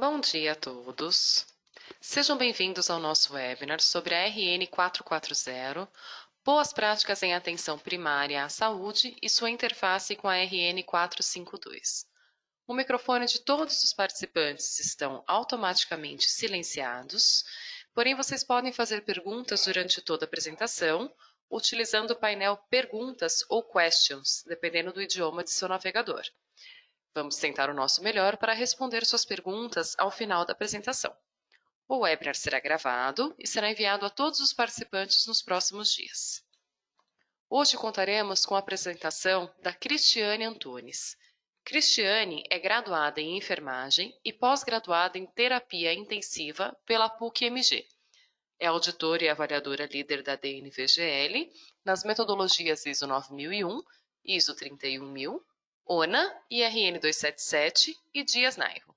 Bom dia a todos. Sejam bem-vindos ao nosso webinar sobre a RN 440, Boas Práticas em Atenção Primária à Saúde e sua interface com a RN 452. O microfone de todos os participantes estão automaticamente silenciados, porém vocês podem fazer perguntas durante toda a apresentação, utilizando o painel Perguntas ou Questions, dependendo do idioma de seu navegador. Vamos tentar o nosso melhor para responder suas perguntas ao final da apresentação. O webinar será gravado e será enviado a todos os participantes nos próximos dias. Hoje contaremos com a apresentação da Cristiane Antunes. Cristiane é graduada em enfermagem e pós-graduada em terapia intensiva pela PUC-MG. É auditora e avaliadora líder da DNVGL nas metodologias ISO 9001, ISO 31000, ONA, IRN 277 e Dias-Nairo.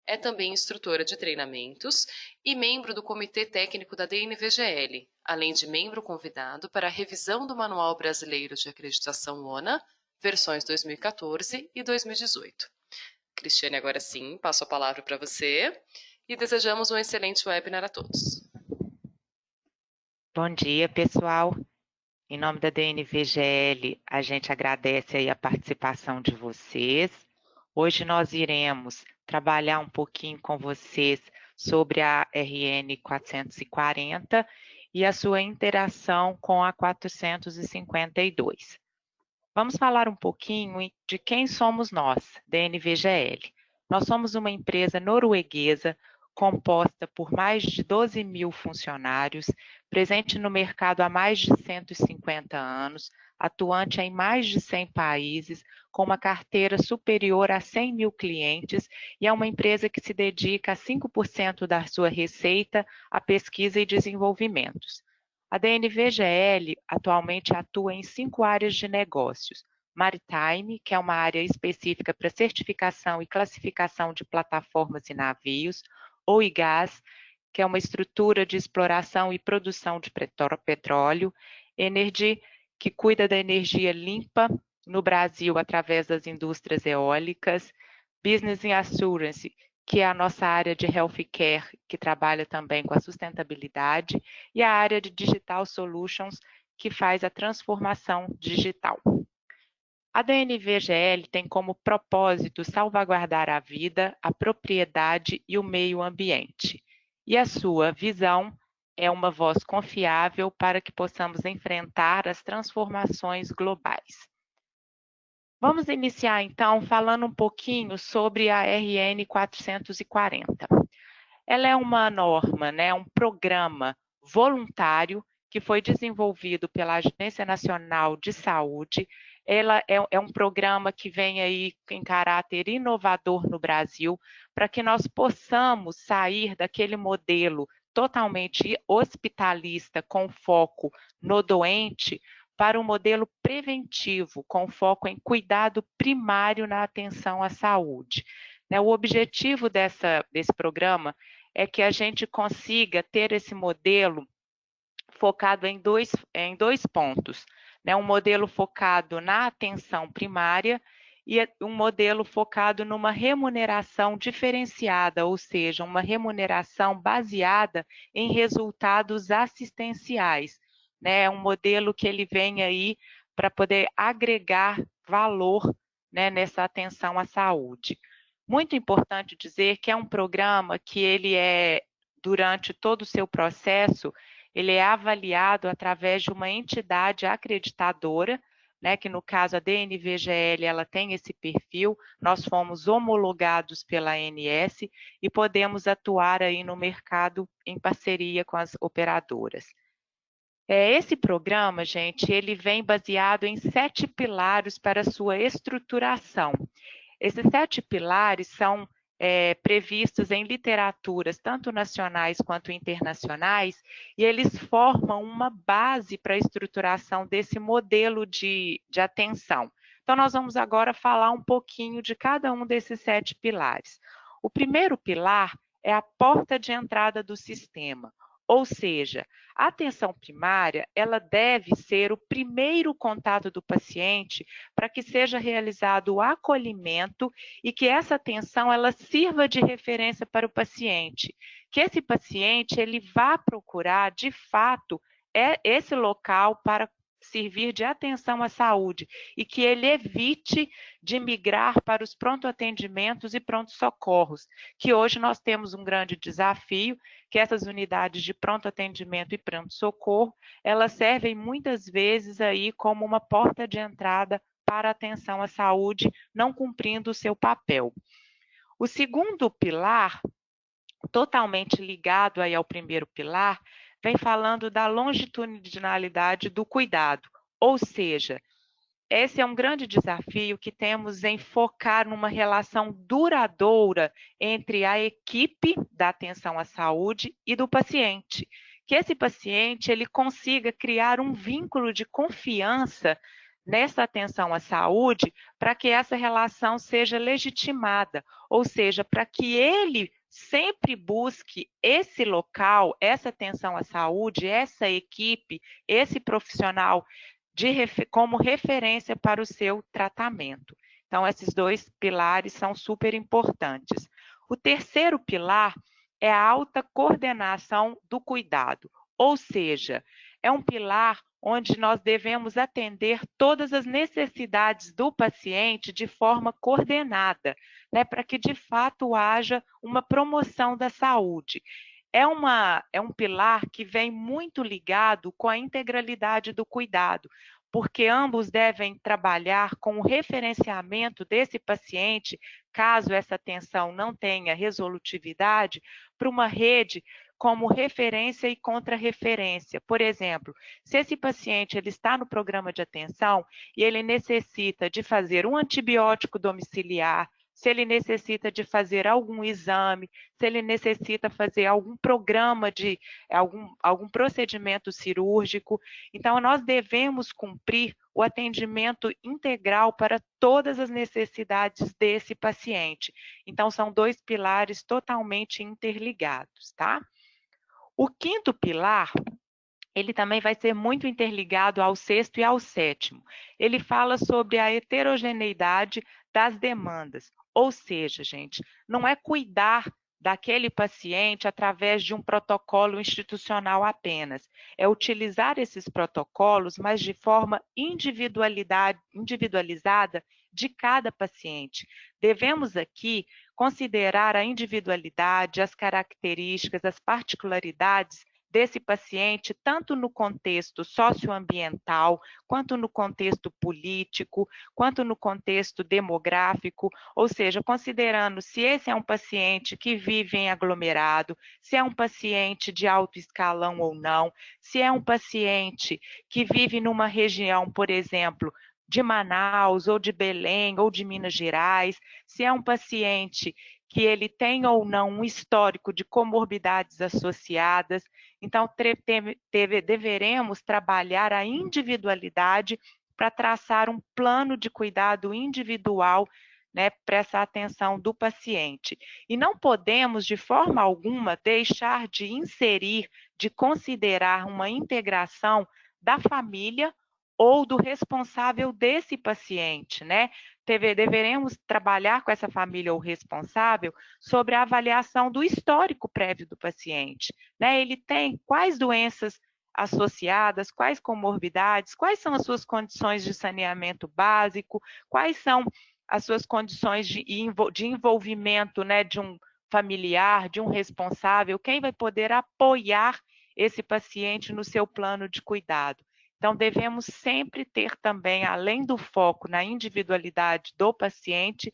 É também instrutora de treinamentos e membro do Comitê Técnico da DNVGL, além de membro convidado para a revisão do Manual Brasileiro de Acreditação ONA, versões 2014 e 2018. Cristiane, agora sim, passo a palavra para você e desejamos um excelente webinar a todos. Bom dia, pessoal. Em nome da DNVGL, a gente agradece aí a participação de vocês. Hoje nós iremos trabalhar um pouquinho com vocês sobre a RN 440 e a sua interação com a 452. Vamos falar um pouquinho de quem somos nós, DNVGL. Nós somos uma empresa norueguesa composta por mais de 12.000 funcionários, presente no mercado há mais de 150 anos, atuante em mais de 100 países, com uma carteira superior a 100.000 clientes e é uma empresa que se dedica a 5% da sua receita à pesquisa e desenvolvimentos. A DNVGL atualmente atua em 5 áreas de negócios. Maritime, que é uma área específica para certificação e classificação de plataformas e navios. Oil e Gas, que é uma estrutura de exploração e produção de petróleo. Energy, que cuida da energia limpa no Brasil através das indústrias eólicas. Business Assurance, que é a nossa área de healthcare, que trabalha também com a sustentabilidade, e a área de Digital Solutions, que faz a transformação digital. A DNVGL tem como propósito salvaguardar a vida, a propriedade e o meio ambiente. E a sua visão é uma voz confiável para que possamos enfrentar as transformações globais. Vamos iniciar, então, falando um pouquinho sobre a RN 440. Ela é uma norma, um programa voluntário que foi desenvolvido pela Agência Nacional de Saúde. Ela é um programa que vem aí em caráter inovador no Brasil, para que nós possamos sair daquele modelo totalmente hospitalista, com foco no doente, para um modelo preventivo, com foco em cuidado primário na atenção à saúde. O objetivo desse programa é que a gente consiga ter esse modelo focado em dois pontos, um modelo focado na atenção primária e um modelo focado numa remuneração diferenciada, ou seja, uma remuneração baseada em resultados assistenciais, um modelo que ele vem aí para poder agregar valor, nessa atenção à saúde. Muito importante dizer que é um programa que ele durante todo o seu processo, ele é avaliado através de uma entidade acreditadora, que no caso a DNVGL, ela tem esse perfil, nós fomos homologados pela ANS e podemos atuar aí no mercado em parceria com as operadoras. Esse programa, gente, ele vem baseado em 7 pilares para sua estruturação. Esses 7 pilares são previstos em literaturas, tanto nacionais quanto internacionais, e eles formam uma base para a estruturação desse modelo de atenção. Então, nós vamos agora falar um pouquinho de cada um desses 7 pilares. O primeiro pilar é a porta de entrada do sistema, Ou seja, a atenção primária, ela deve ser o primeiro contato do paciente para que seja realizado o acolhimento e que essa atenção ela sirva de referência para o paciente. Que esse paciente ele vá procurar, de fato, esse local para servir de atenção à saúde e que ele evite de migrar para os pronto-atendimentos e pronto-socorros, que hoje nós temos um grande desafio, que essas unidades de pronto-atendimento e pronto-socorro, elas servem muitas vezes aí como uma porta de entrada para a atenção à saúde, não cumprindo o seu papel. O segundo pilar, totalmente ligado aí ao primeiro pilar, vem falando da longitudinalidade do cuidado, ou seja, esse é um grande desafio que temos em focar numa relação duradoura entre a equipe da atenção à saúde e do paciente. Que esse paciente ele consiga criar um vínculo de confiança nessa atenção à saúde para que essa relação seja legitimada, ou seja, para que ele sempre busque esse local, essa atenção à saúde, essa equipe, esse profissional como referência para o seu tratamento. Então, esses dois pilares são super importantes. O terceiro pilar é a alta coordenação do cuidado, ou seja, é um pilar onde nós devemos atender todas as necessidades do paciente de forma coordenada, né, para que de fato haja uma promoção da saúde. É um pilar que vem muito ligado com a integralidade do cuidado, porque ambos devem trabalhar com o referenciamento desse paciente, caso essa atenção não tenha resolutividade, para uma rede como referência e contra-referência. Por exemplo, se esse paciente ele está no programa de atenção e ele necessita de fazer um antibiótico domiciliar, se ele necessita de fazer algum exame, se ele necessita fazer algum programa de algum procedimento cirúrgico. Então, nós devemos cumprir o atendimento integral para todas as necessidades desse paciente. Então, são dois pilares totalmente interligados, tá? O quinto pilar, ele também vai ser muito interligado ao sexto e ao sétimo. Ele fala sobre a heterogeneidade das demandas. Ou seja, gente, não é cuidar daquele paciente através de um protocolo institucional apenas. É utilizar esses protocolos, mas de forma individualizada de cada paciente. Devemos aqui considerar a individualidade, as características, as particularidades desse paciente, tanto no contexto socioambiental, quanto no contexto político, quanto no contexto demográfico, ou seja, considerando se esse é um paciente que vive em aglomerado, se é um paciente de alto escalão ou não, se é um paciente que vive numa região, por exemplo, de Manaus, ou de Belém, ou de Minas Gerais, se é um paciente que ele tem ou não um histórico de comorbidades associadas. Então, deveremos trabalhar a individualidade para traçar um plano de cuidado individual, né, para essa atenção do paciente. E não podemos, de forma alguma, deixar de inserir, de considerar uma integração da família ou do responsável desse paciente, né? Deveremos trabalhar com essa família ou responsável sobre a avaliação do histórico prévio do paciente, né? Ele tem quais doenças associadas, quais comorbidades, quais são as suas condições de saneamento básico, quais são as suas condições de envolvimento, né, de um familiar, de um responsável, quem vai poder apoiar esse paciente no seu plano de cuidado. Então, devemos sempre ter também, além do foco na individualidade do paciente,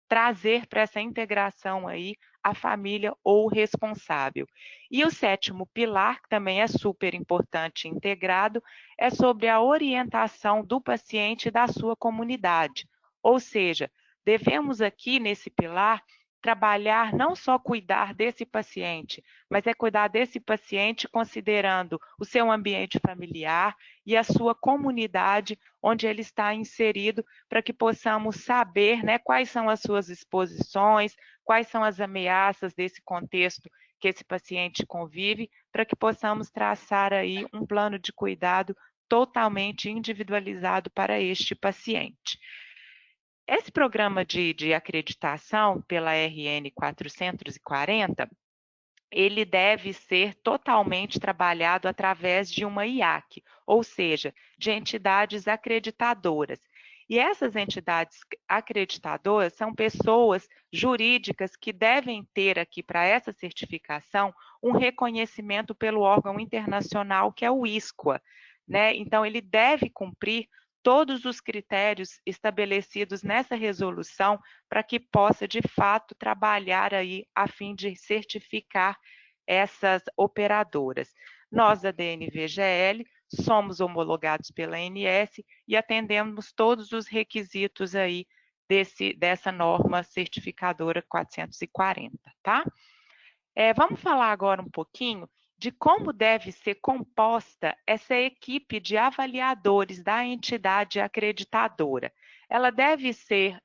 trazer para essa integração aí a família ou o responsável. E o sétimo pilar, que também é super importante e integrado, é sobre a orientação do paciente e da sua comunidade. Ou seja, devemos aqui nesse pilar trabalhar não só cuidar desse paciente, mas é cuidar desse paciente considerando o seu ambiente familiar e a sua comunidade onde ele está inserido, para que possamos saber, né, quais são as suas exposições, quais são as ameaças desse contexto que esse paciente convive, para que possamos traçar aí um plano de cuidado totalmente individualizado para este paciente. Esse programa de acreditação pela RN 440, ele deve ser totalmente trabalhado através de uma IAC, ou seja, de entidades acreditadoras. E essas entidades acreditadoras são pessoas jurídicas que devem ter aqui para essa certificação um reconhecimento pelo órgão internacional que é o ISQA, né? Então ele deve cumprir todos os critérios estabelecidos nessa resolução para que possa, de fato, trabalhar aí a fim de certificar essas operadoras. Nós, da DNVGL, somos homologados pela ANS e atendemos todos os requisitos aí dessa norma certificadora 440, tá? Vamos falar agora um pouquinho de como deve ser composta essa equipe de avaliadores da entidade acreditadora. Ela deve ser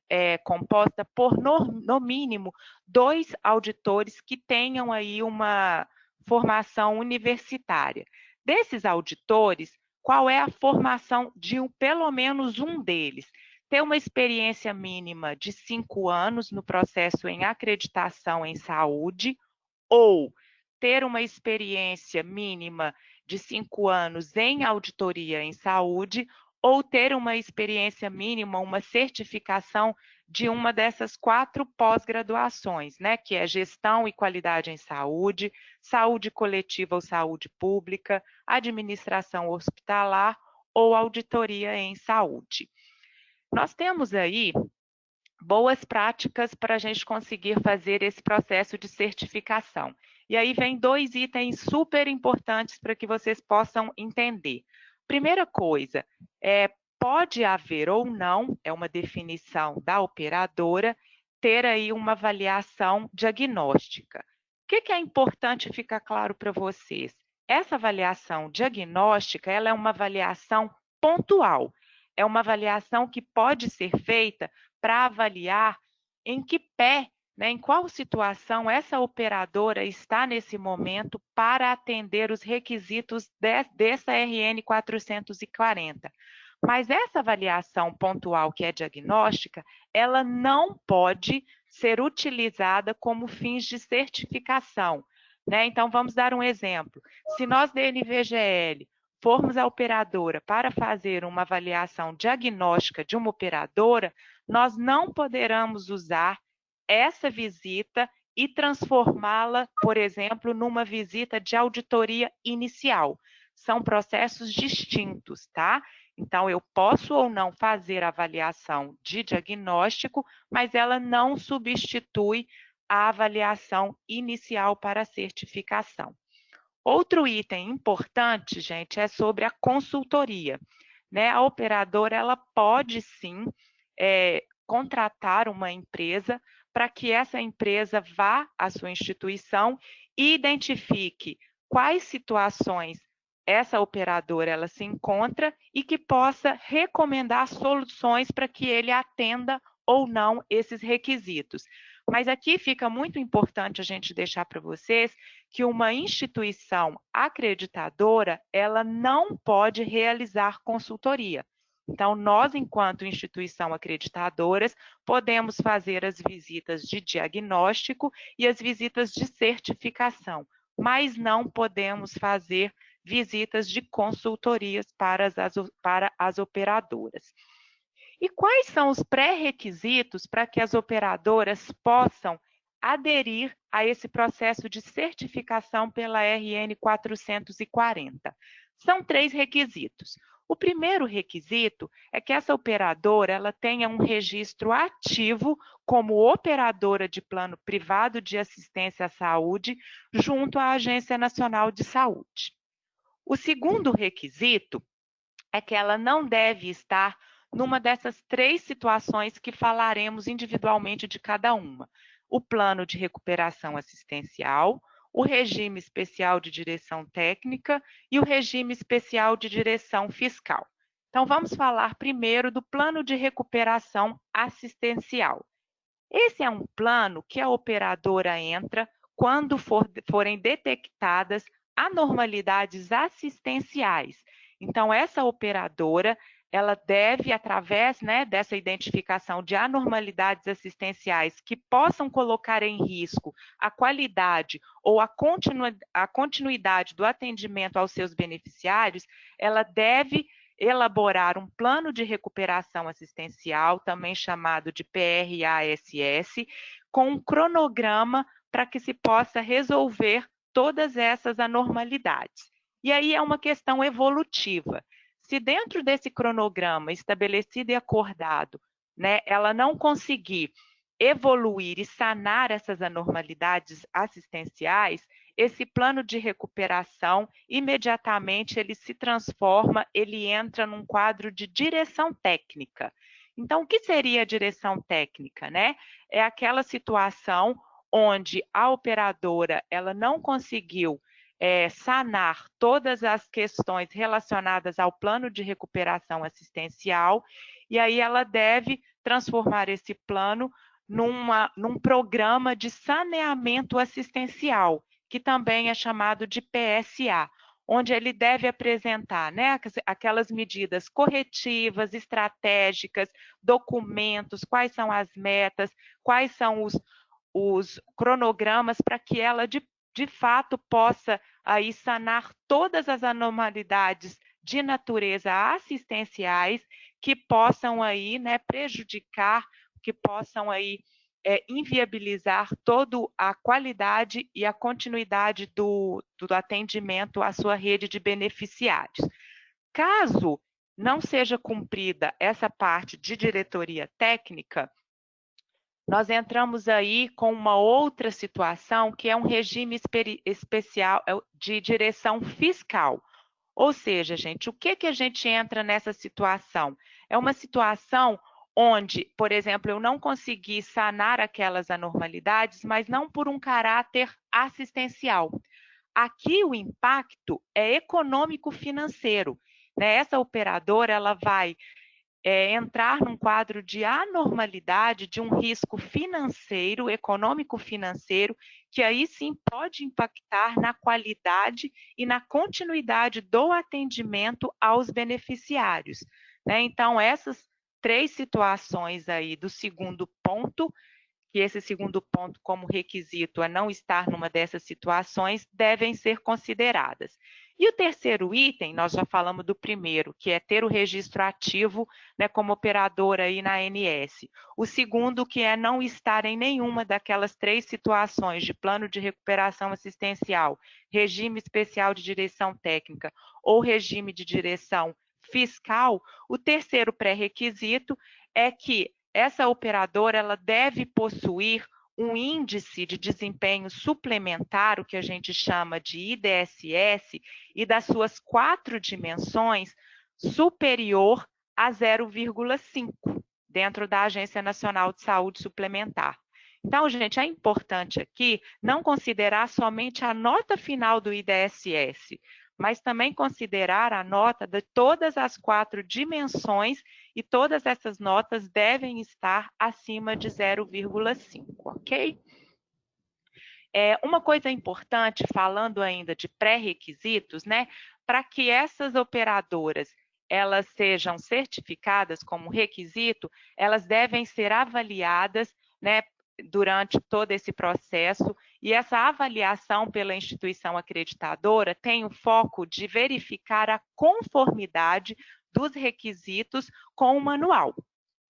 composta por, no mínimo, 2 auditores que tenham aí uma formação universitária. Desses auditores, qual é a formação de pelo menos um deles? Ter uma experiência mínima de 5 anos no processo em acreditação em saúde, ou ter uma experiência mínima de 5 anos em auditoria em saúde, ou ter uma experiência mínima, uma certificação de uma dessas 4 pós-graduações, né? Que é gestão e qualidade em saúde, saúde coletiva ou saúde pública, administração hospitalar ou auditoria em saúde. Nós temos aí boas práticas para a gente conseguir fazer esse processo de certificação. E aí vem 2 itens super importantes para que vocês possam entender. Primeira coisa, pode haver ou não, é uma definição da operadora, ter aí uma avaliação diagnóstica. O que é importante ficar claro para vocês? Essa avaliação diagnóstica, ela é uma avaliação pontual, é uma avaliação que pode ser feita para avaliar em que pé, né, em qual situação essa operadora está nesse momento para atender os requisitos dessa RN 440. Mas essa avaliação pontual, que é diagnóstica, ela não pode ser utilizada como fins de certificação, né? Então, vamos dar um exemplo. Se nós, DNVGL, formos a operadora para fazer uma avaliação diagnóstica de uma operadora, nós não poderemos usar essa visita e transformá-la, por exemplo, numa visita de auditoria inicial. São processos distintos, tá? Então, eu posso ou não fazer a avaliação de diagnóstico, mas ela não substitui a avaliação inicial para a certificação. Outro item importante, gente, é sobre a consultoria, né? A operadora, ela pode sim contratar uma empresa para que essa empresa vá à sua instituição e identifique quais situações essa operadora ela se encontra e que possa recomendar soluções para que ele atenda ou não esses requisitos. Mas aqui fica muito importante a gente deixar para vocês que uma instituição acreditadora, ela não pode realizar consultoria. Então, nós, enquanto instituição acreditadoras, podemos fazer as visitas de diagnóstico e as visitas de certificação, mas não podemos fazer visitas de consultorias para as operadoras. E quais são os pré-requisitos para que as operadoras possam aderir a esse processo de certificação pela RN 440? São 3 requisitos. O primeiro requisito é que essa operadora ela tenha um registro ativo como operadora de plano privado de assistência à saúde junto à Agência Nacional de Saúde. O segundo requisito é que ela não deve estar numa dessas 3 situações que falaremos individualmente de cada uma: o plano de recuperação assistencial, o regime especial de direção técnica e o regime especial de direção fiscal. Então, vamos falar primeiro do plano de recuperação assistencial. Esse é um plano que a operadora entra quando forem detectadas anormalidades assistenciais. Então, essa operadora, ela deve, através, né, dessa identificação de anormalidades assistenciais que possam colocar em risco a qualidade ou a continuidade do atendimento aos seus beneficiários, ela deve elaborar um plano de recuperação assistencial, também chamado de PRASS, com um cronograma para que se possa resolver todas essas anormalidades. E aí é uma questão evolutiva. Se dentro desse cronograma estabelecido e acordado, né, ela não conseguir evoluir e sanar essas anormalidades assistenciais, esse plano de recuperação, imediatamente ele se transforma, ele entra num quadro de direção técnica. Então, o que seria a direção técnica, né? É aquela situação onde a operadora ela não conseguiu sanar todas as questões relacionadas ao plano de recuperação assistencial, e aí ela deve transformar esse plano num programa de saneamento assistencial, que também é chamado de PSA, onde ele deve apresentar, né, aquelas medidas corretivas, estratégicas, documentos, quais são as metas, quais são os cronogramas para que ela de fato possa aí sanar todas as anormalidades de natureza assistenciais que possam aí, né, prejudicar, que possam aí inviabilizar toda a qualidade e a continuidade do atendimento à sua rede de beneficiários. Caso não seja cumprida essa parte de diretoria técnica, nós entramos aí com uma outra situação, que é um regime especial de direção fiscal. Ou seja, gente, o que a gente entra nessa situação? É uma situação onde, por exemplo, eu não consegui sanar aquelas anormalidades, mas não por um caráter assistencial. Aqui o impacto é econômico-financeiro, né? Essa operadora, ela vai entrar num quadro de anormalidade, de um risco financeiro, econômico-financeiro, que aí sim pode impactar na qualidade e na continuidade do atendimento aos beneficiários, né? Então, essas 3 situações aí do segundo ponto, que esse segundo ponto como requisito é não estar numa dessas situações, devem ser consideradas. E o terceiro item, nós já falamos do primeiro, que é ter o registro ativo, né, como operador aí na ANS. O segundo, que é não estar em nenhuma daquelas 3 situações de plano de recuperação assistencial, regime especial de direção técnica ou regime de direção fiscal. O terceiro pré-requisito é que essa operadora ela deve possuir um índice de desempenho suplementar, o que a gente chama de IDSS, e das suas 4 dimensões superior a 0,5, dentro da Agência Nacional de Saúde Suplementar. Então, gente, é importante aqui não considerar somente a nota final do IDSS, mas também considerar a nota de todas as 4 dimensões, e todas essas notas devem estar acima de 0,5, ok? Uma coisa importante, falando ainda de pré-requisitos, né, para que essas operadoras elas sejam certificadas como requisito, elas devem ser avaliadas, né, durante todo esse processo, e essa avaliação pela instituição acreditadora tem o foco de verificar a conformidade dos requisitos com o manual,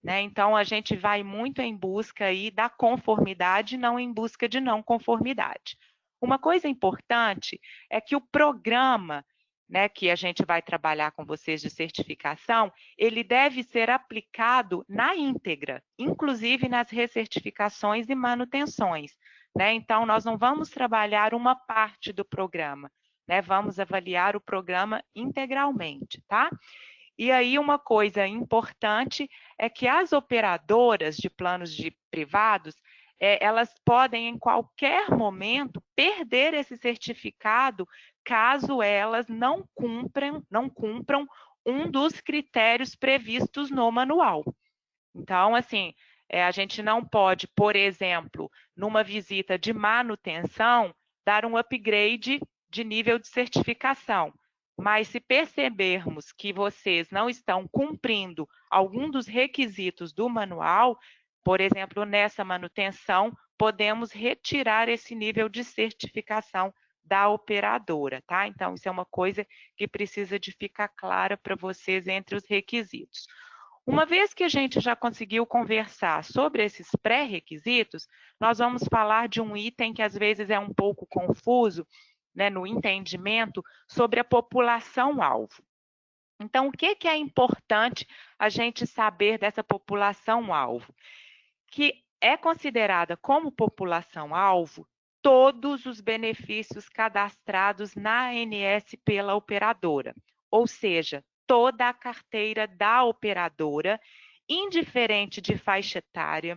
né? Então, a gente vai muito em busca aí da conformidade, não em busca de não conformidade. Uma coisa importante é que o programa, né, que a gente vai trabalhar com vocês de certificação, ele deve ser aplicado na íntegra, inclusive nas recertificações e manutenções, né? Então, nós não vamos trabalhar uma parte do programa, né? Vamos avaliar o programa integralmente, tá? E aí, uma coisa importante é que as operadoras de planos de privados, elas podem, em qualquer momento, perder esse certificado caso elas não cumpram um dos critérios previstos no manual. Então, assim, A gente não pode, por exemplo, numa visita de manutenção, dar um upgrade de nível de certificação. Mas se percebermos que vocês não estão cumprindo algum dos requisitos do manual, por exemplo, nessa manutenção, podemos retirar esse nível de certificação da operadora, tá? Então, isso é uma coisa que precisa de ficar clara para vocês entre os requisitos. Uma vez que a gente já conseguiu conversar sobre esses pré-requisitos, nós vamos falar de um item que às vezes é um pouco confuso, né, no entendimento, sobre a população-alvo. Então, o que é importante a gente saber dessa população-alvo? Que é considerada como população-alvo todos os benefícios cadastrados na ANS pela operadora, ou seja, toda a carteira da operadora, indiferente de faixa etária,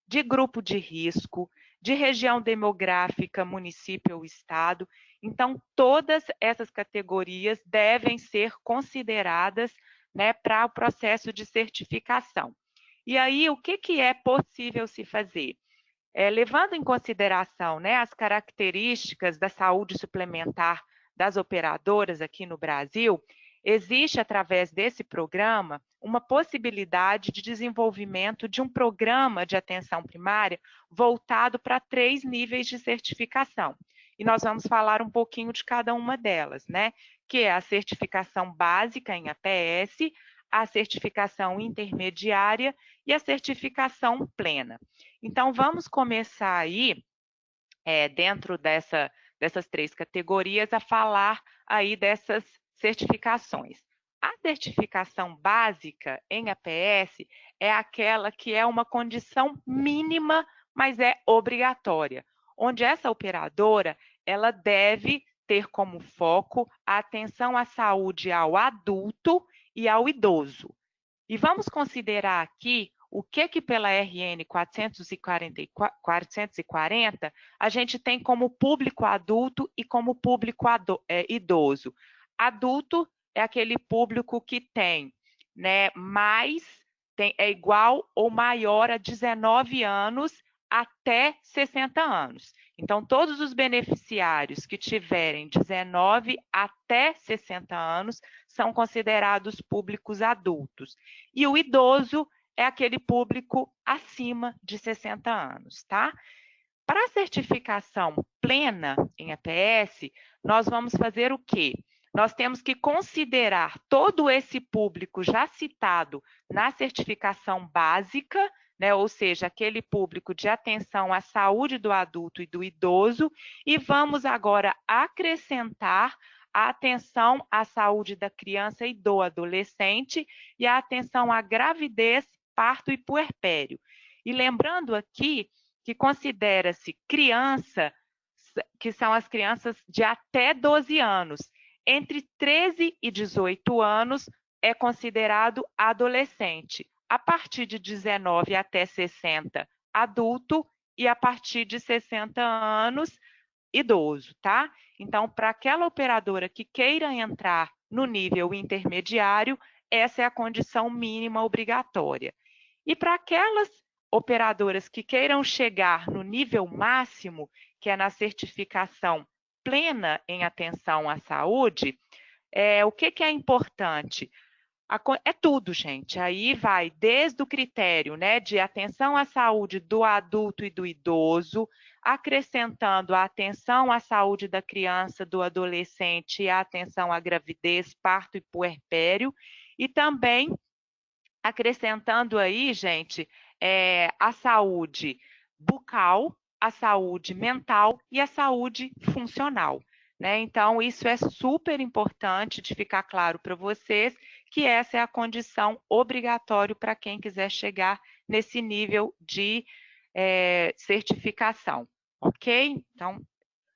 de grupo de risco, de região demográfica, município ou estado. Então, todas essas categorias devem ser consideradas, né, para o processo de certificação. E aí, o que é possível se fazer? Levando em consideração, né, as características da saúde suplementar das operadoras aqui no Brasil, existe, através desse programa, uma possibilidade de desenvolvimento de um programa de atenção primária voltado para 3 níveis de certificação. E nós vamos falar um pouquinho de cada uma delas, né? Que é a certificação básica em APS, a certificação intermediária e a certificação plena. Então, vamos começar aí, dentro dessas 3 categorias, a falar aí dessas certificações. A certificação básica em APS é aquela que é uma condição mínima, mas é obrigatória, onde essa operadora ela deve ter como foco a atenção à saúde ao adulto e ao idoso. E vamos considerar aqui o que pela RN 440 a gente tem como público adulto e como público idoso. Adulto é aquele público que tem, né, é igual ou maior a 19 anos até 60 anos. Então, todos os beneficiários que tiverem 19 até 60 anos são considerados públicos adultos. E o idoso é aquele público acima de 60 anos, tá? Para a certificação plena em APS, nós vamos fazer o quê? Nós temos que considerar todo esse público já citado na certificação básica, né, ou seja, aquele público de atenção à saúde do adulto e do idoso, e vamos agora acrescentar a atenção à saúde da criança e do adolescente e a atenção à gravidez, parto e puerpério. E lembrando aqui que considera-se criança, que são as crianças de até 12 anos. Entre 13 e 18 anos é considerado adolescente. A partir de 19 até 60, adulto, e a partir de 60 anos, idoso, tá? Então, para aquela operadora que queira entrar no nível intermediário, essa é a condição mínima obrigatória. E para aquelas operadoras que queiram chegar no nível máximo, que é na certificação plena em atenção à saúde, o que é importante? É tudo, gente. Aí vai desde o critério, né, de atenção à saúde do adulto e do idoso, acrescentando a atenção à saúde da criança, do adolescente e a atenção à gravidez, parto e puerpério, e também acrescentando aí, gente, a saúde bucal, a saúde mental e a saúde funcional, né? Então, isso é super importante de ficar claro para vocês que essa é a condição obrigatória para quem quiser chegar nesse nível de certificação, ok? Então,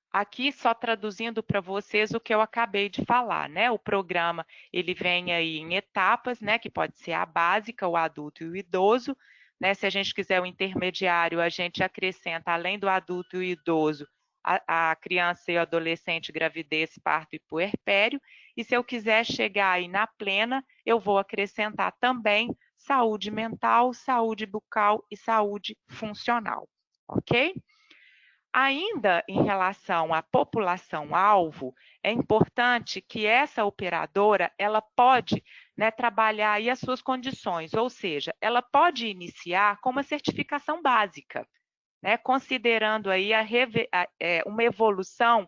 aqui só traduzindo para vocês o que eu acabei de falar, né? O programa, ele vem aí em etapas, né? Que pode ser a básica, o adulto e o idoso, né? Se a gente quiser o intermediário, a gente acrescenta, além do adulto e idoso, a criança e o adolescente, gravidez, parto e puerpério. E se eu quiser chegar aí na plena, eu vou acrescentar também saúde mental, saúde bucal e saúde funcional, ok? Ainda em relação à população-alvo, é importante que essa operadora, ela pode, né, trabalhar aí as suas condições, ou seja, ela pode iniciar com uma certificação básica, né, considerando aí uma evolução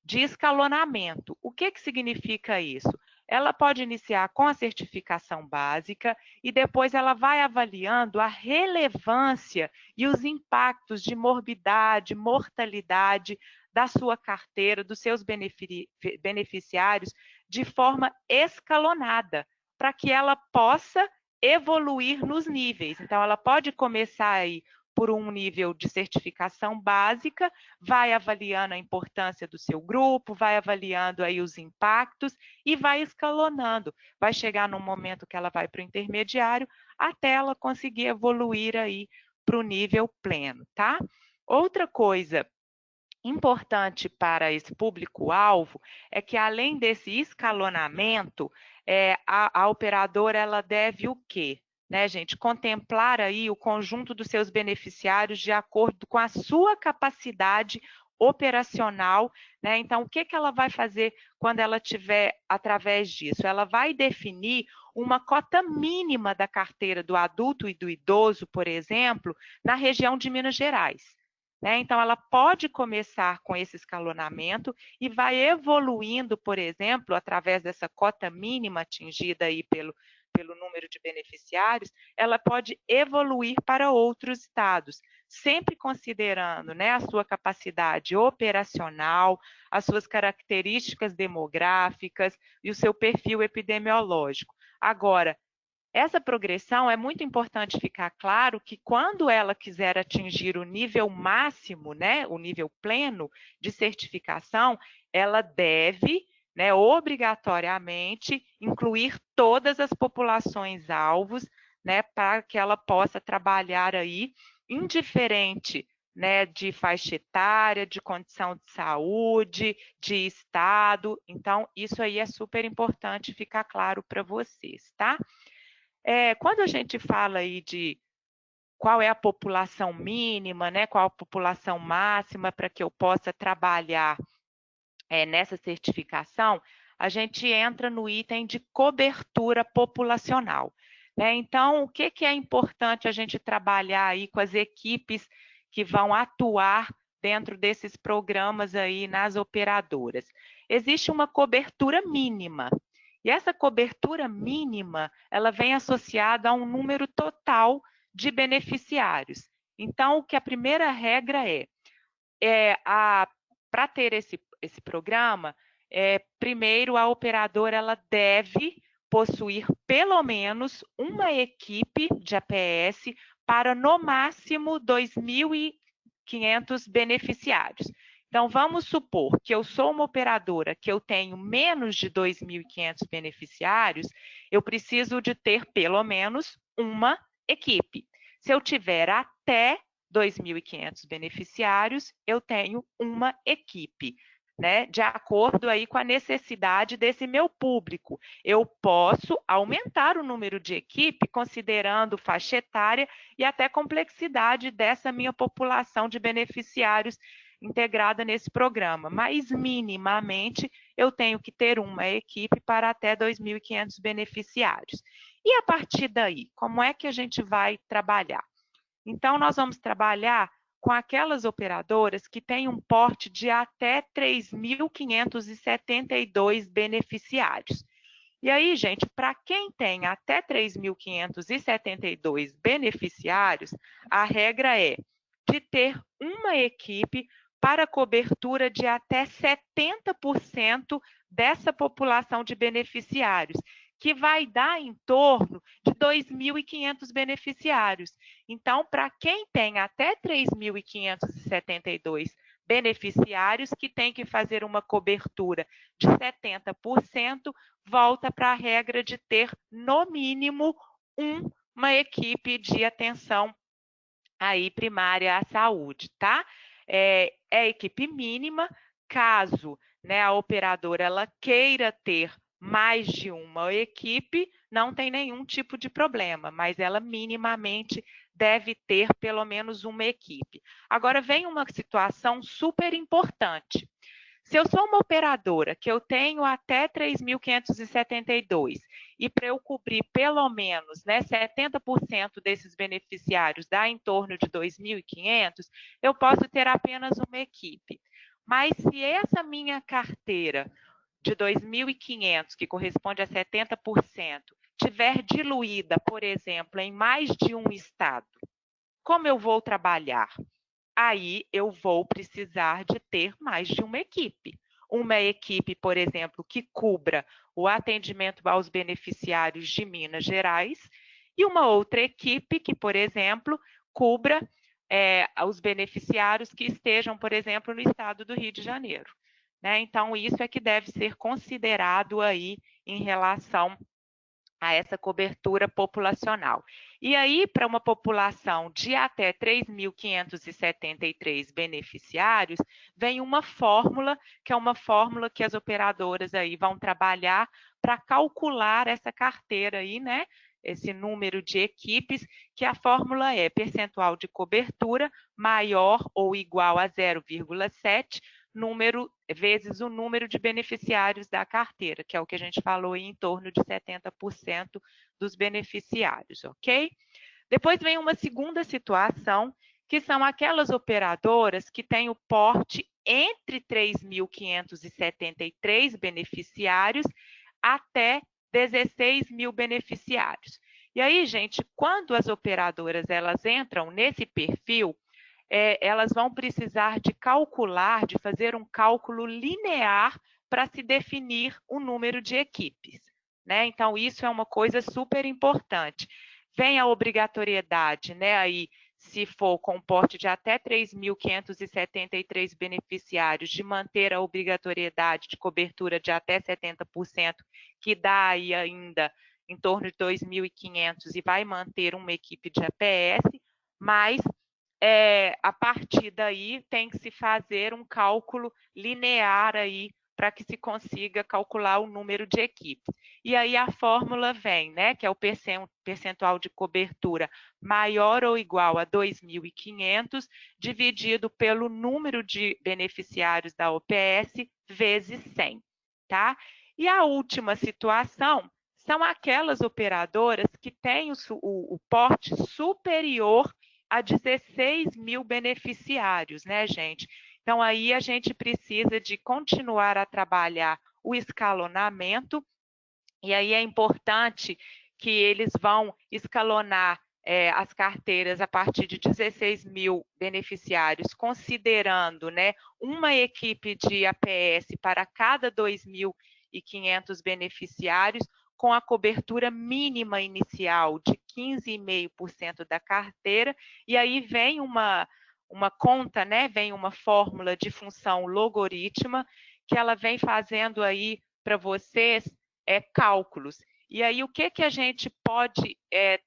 de escalonamento. O que significa isso? Ela pode iniciar com a certificação básica e depois ela vai avaliando a relevância e os impactos de morbidade, mortalidade da sua carteira, dos seus beneficiários, de forma escalonada, para que ela possa evoluir nos níveis. Então, ela pode começar aí por um nível de certificação básica, vai avaliando a importância do seu grupo, vai avaliando aí os impactos e vai escalonando. Vai chegar num momento que ela vai para o intermediário, até ela conseguir evoluir aí para o nível pleno, tá? Outra coisa importante para esse público-alvo é que, além desse escalonamento, a operadora ela deve o quê? Né, gente? Contemplar aí o conjunto dos seus beneficiários de acordo com a sua capacidade operacional, né? Então, o que ela vai fazer quando ela tiver através disso? Ela vai definir uma cota mínima da carteira do adulto e do idoso, por exemplo, na região de Minas Gerais. Né? Então, ela pode começar com esse escalonamento e vai evoluindo, por exemplo, através dessa cota mínima atingida aí pelo número de beneficiários, ela pode evoluir para outros estados, sempre considerando, né, a sua capacidade operacional, as suas características demográficas e o seu perfil epidemiológico. Agora, essa progressão é muito importante ficar claro que, quando ela quiser atingir o nível máximo, né, o nível pleno de certificação, ela deve, né, obrigatoriamente incluir todas as populações alvos, né, para que ela possa trabalhar aí, indiferente, né, de faixa etária, de condição de saúde, de estado. Então, isso aí é super importante ficar claro para vocês, tá? Quando a gente fala aí de qual é a população mínima, né, qual a população máxima para que eu possa trabalhar nessa certificação, a gente entra no item de cobertura populacional. Né? Então, o que é importante a gente trabalhar aí com as equipes que vão atuar dentro desses programas aí nas operadoras? Existe uma cobertura mínima. E essa cobertura mínima, ela vem associada a um número total de beneficiários. Então, o que a primeira regra para ter esse programa, primeiro a operadora ela deve possuir pelo menos uma equipe de APS para, no máximo, 2.500 beneficiários. Então, vamos supor que eu sou uma operadora que eu tenho menos de 2.500 beneficiários, eu preciso de ter pelo menos uma equipe. Se eu tiver até 2.500 beneficiários, eu tenho uma equipe, né? De acordo aí com a necessidade desse meu público. Eu posso aumentar o número de equipe, considerando faixa etária e até complexidade dessa minha população de beneficiários integrada nesse programa, mas minimamente eu tenho que ter uma equipe para até 2.500 beneficiários. E a partir daí, como é que a gente vai trabalhar? Então, nós vamos trabalhar com aquelas operadoras que têm um porte de até 3.572 beneficiários. E aí, gente, para quem tem até 3.572 beneficiários, a regra é de ter uma equipe para cobertura de até 70% dessa população de beneficiários, que vai dar em torno de 2.500 beneficiários. Então, para quem tem até 3.572 beneficiários, que tem que fazer uma cobertura de 70%, volta para a regra de ter, no mínimo, uma equipe de atenção aí primária à saúde, tá? É equipe mínima, caso, né, a operadora ela queira ter mais de uma equipe, não tem nenhum tipo de problema, mas ela minimamente deve ter pelo menos uma equipe. Agora vem uma situação super importante. Se eu sou uma operadora que eu tenho até 3.572 e para eu cobrir pelo menos, né, 70% desses beneficiários dá em torno de 2.500, eu posso ter apenas uma equipe. Mas se essa minha carteira de 2.500, que corresponde a 70%, tiver diluída, por exemplo, em mais de um estado, como eu vou trabalhar? Aí eu vou precisar de ter mais de uma equipe. Uma equipe, por exemplo, que cubra o atendimento aos beneficiários de Minas Gerais e uma outra equipe que, por exemplo, cubra os beneficiários que estejam, por exemplo, no estado do Rio de Janeiro. Né? Então, isso é que deve ser considerado aí em relação a essa cobertura populacional. E aí, para uma população de até 3.573 beneficiários, vem uma fórmula, que é uma fórmula que as operadoras aí vão trabalhar para calcular essa carteira aí, né? Esse número de equipes, que a fórmula é percentual de cobertura maior ou igual a 0,7 número vezes o número de beneficiários da carteira, que é o que a gente falou em torno de 70% dos beneficiários, ok? Depois vem uma segunda situação, que são aquelas operadoras que têm o porte entre 3.573 beneficiários até 16 mil beneficiários. E aí, gente, quando as operadoras elas entram nesse perfil, elas vão precisar de calcular, de fazer um cálculo linear para se definir o número de equipes. Né? Então, isso é uma coisa super importante. Vem a obrigatoriedade, né, aí, se for com porte de até 3.573 beneficiários, de manter a obrigatoriedade de cobertura de até 70%, que dá aí ainda em torno de 2.500 e vai manter uma equipe de APS, mas a partir daí tem que se fazer um cálculo linear aí para que se consiga calcular o número de equipes. E aí a fórmula vem, né, que é o percentual de cobertura maior ou igual a 2.500 dividido pelo número de beneficiários da OPS vezes 100, tá? E a última situação são aquelas operadoras que têm o porte superior a 16 mil beneficiários, né, gente? Então, aí a gente precisa de continuar a trabalhar o escalonamento, e aí é importante que eles vão escalonar as carteiras a partir de 16 mil beneficiários, considerando, né, uma equipe de APS para cada 2.500 beneficiários, com a cobertura mínima inicial de 15,5% da carteira, e aí vem uma conta, né, vem uma fórmula de função logarítmica, que ela vem fazendo aí para vocês cálculos. E aí, o que a gente pode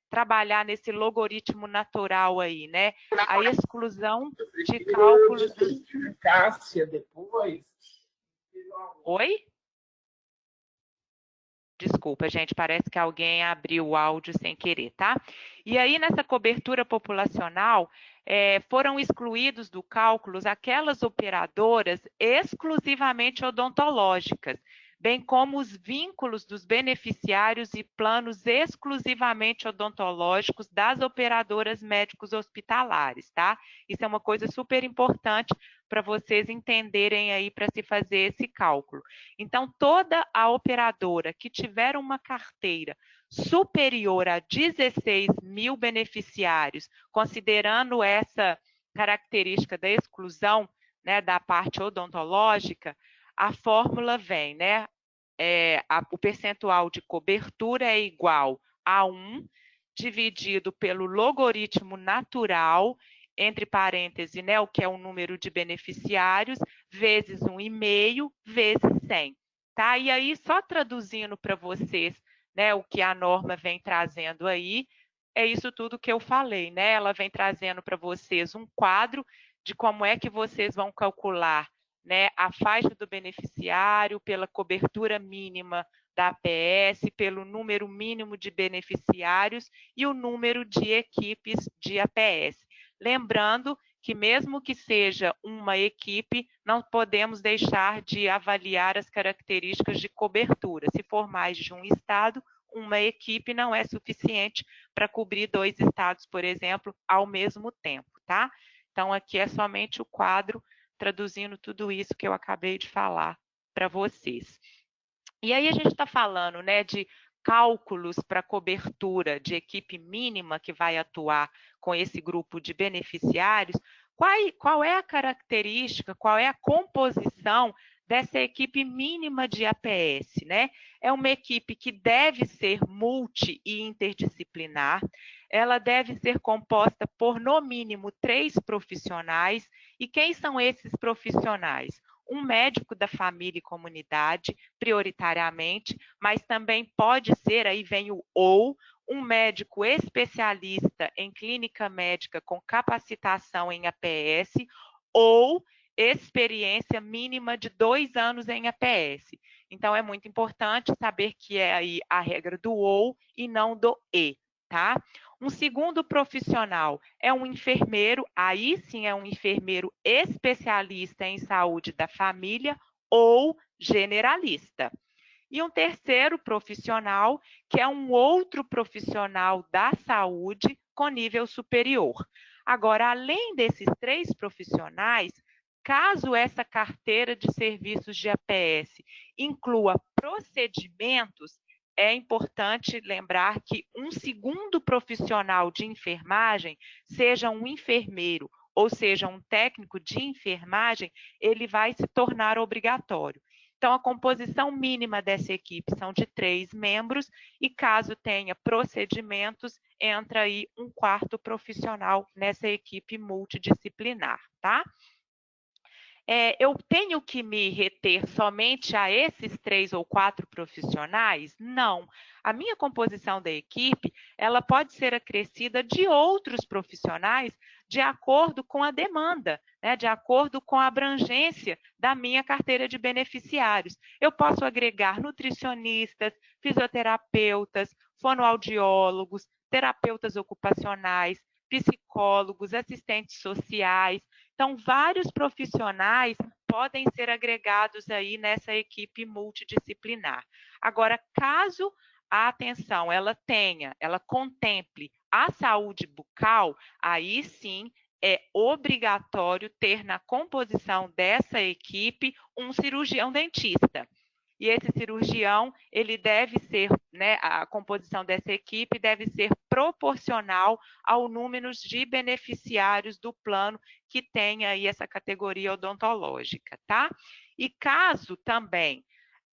trabalhar nesse logaritmo natural aí, né? A exclusão de cálculos dos... Cássia, depois. Oi? Desculpa, gente, parece que alguém abriu o áudio sem querer, tá? E aí, nessa cobertura populacional, foram excluídos do cálculo aquelas operadoras exclusivamente odontológicas, bem como os vínculos dos beneficiários e planos exclusivamente odontológicos das operadoras médicos hospitalares, tá? Isso é uma coisa super importante para vocês entenderem aí para se fazer esse cálculo. Então, toda a operadora que tiver uma carteira superior a 16 mil beneficiários, considerando essa característica da exclusão, né, da parte odontológica, a fórmula vem, né? O percentual de cobertura é igual a 1 dividido pelo logaritmo natural, entre parênteses, né, o que é o número de beneficiários, vezes 1,5 vezes 100. Tá? E aí, só traduzindo para vocês, né, o que a norma vem trazendo aí, é isso tudo que eu falei, né? Ela vem trazendo para vocês um quadro de como é que vocês vão calcular, né, a faixa do beneficiário pela cobertura mínima da APS, pelo número mínimo de beneficiários e o número de equipes de APS. Lembrando que mesmo que seja uma equipe, não podemos deixar de avaliar as características de cobertura. Se for mais de um estado, uma equipe não é suficiente para cobrir 2 estados, por exemplo, ao mesmo tempo, tá? Então, aqui é somente o quadro traduzindo tudo isso que eu acabei de falar para vocês. E aí a gente está falando, né, de cálculos para cobertura de equipe mínima que vai atuar com esse grupo de beneficiários. Qual é a característica, qual é a composição dessa equipe mínima de APS, né? É uma equipe que deve ser multi e interdisciplinar, ela deve ser composta por, no mínimo, 3 profissionais. E quem são esses profissionais? Um médico da família e comunidade, prioritariamente, mas também pode ser, aí vem o ou, um médico especialista em clínica médica com capacitação em APS ou experiência mínima de 2 anos em APS. Então, é muito importante saber que é aí a regra do ou e não do e, tá? Um segundo profissional é um enfermeiro, aí sim é um enfermeiro especialista em saúde da família ou generalista. E um terceiro profissional, que é um outro profissional da saúde com nível superior. Agora, além desses 3 profissionais, caso essa carteira de serviços de APS inclua procedimentos, é importante lembrar que um segundo profissional de enfermagem, seja um enfermeiro ou seja um técnico de enfermagem, ele vai se tornar obrigatório. Então, a composição mínima dessa equipe são de 3 membros e caso tenha procedimentos, entra aí um 4º profissional nessa equipe multidisciplinar, tá? Eu tenho que me reter somente a esses 3 ou 4 profissionais? Não. A minha composição da equipe, ela pode ser acrescida de outros profissionais de acordo com a demanda, né? De acordo com a abrangência da minha carteira de beneficiários. Eu posso agregar nutricionistas, fisioterapeutas, fonoaudiólogos, terapeutas ocupacionais, psicólogos, assistentes sociais. Então, vários profissionais podem ser agregados aí nessa equipe multidisciplinar. Agora, caso a atenção ela contemple a saúde bucal, aí sim é obrigatório ter na composição dessa equipe um cirurgião dentista. E esse cirurgião, ele deve ser, né, a composição dessa equipe deve ser proporcional ao número de beneficiários do plano que tem aí essa categoria odontológica, tá? E caso também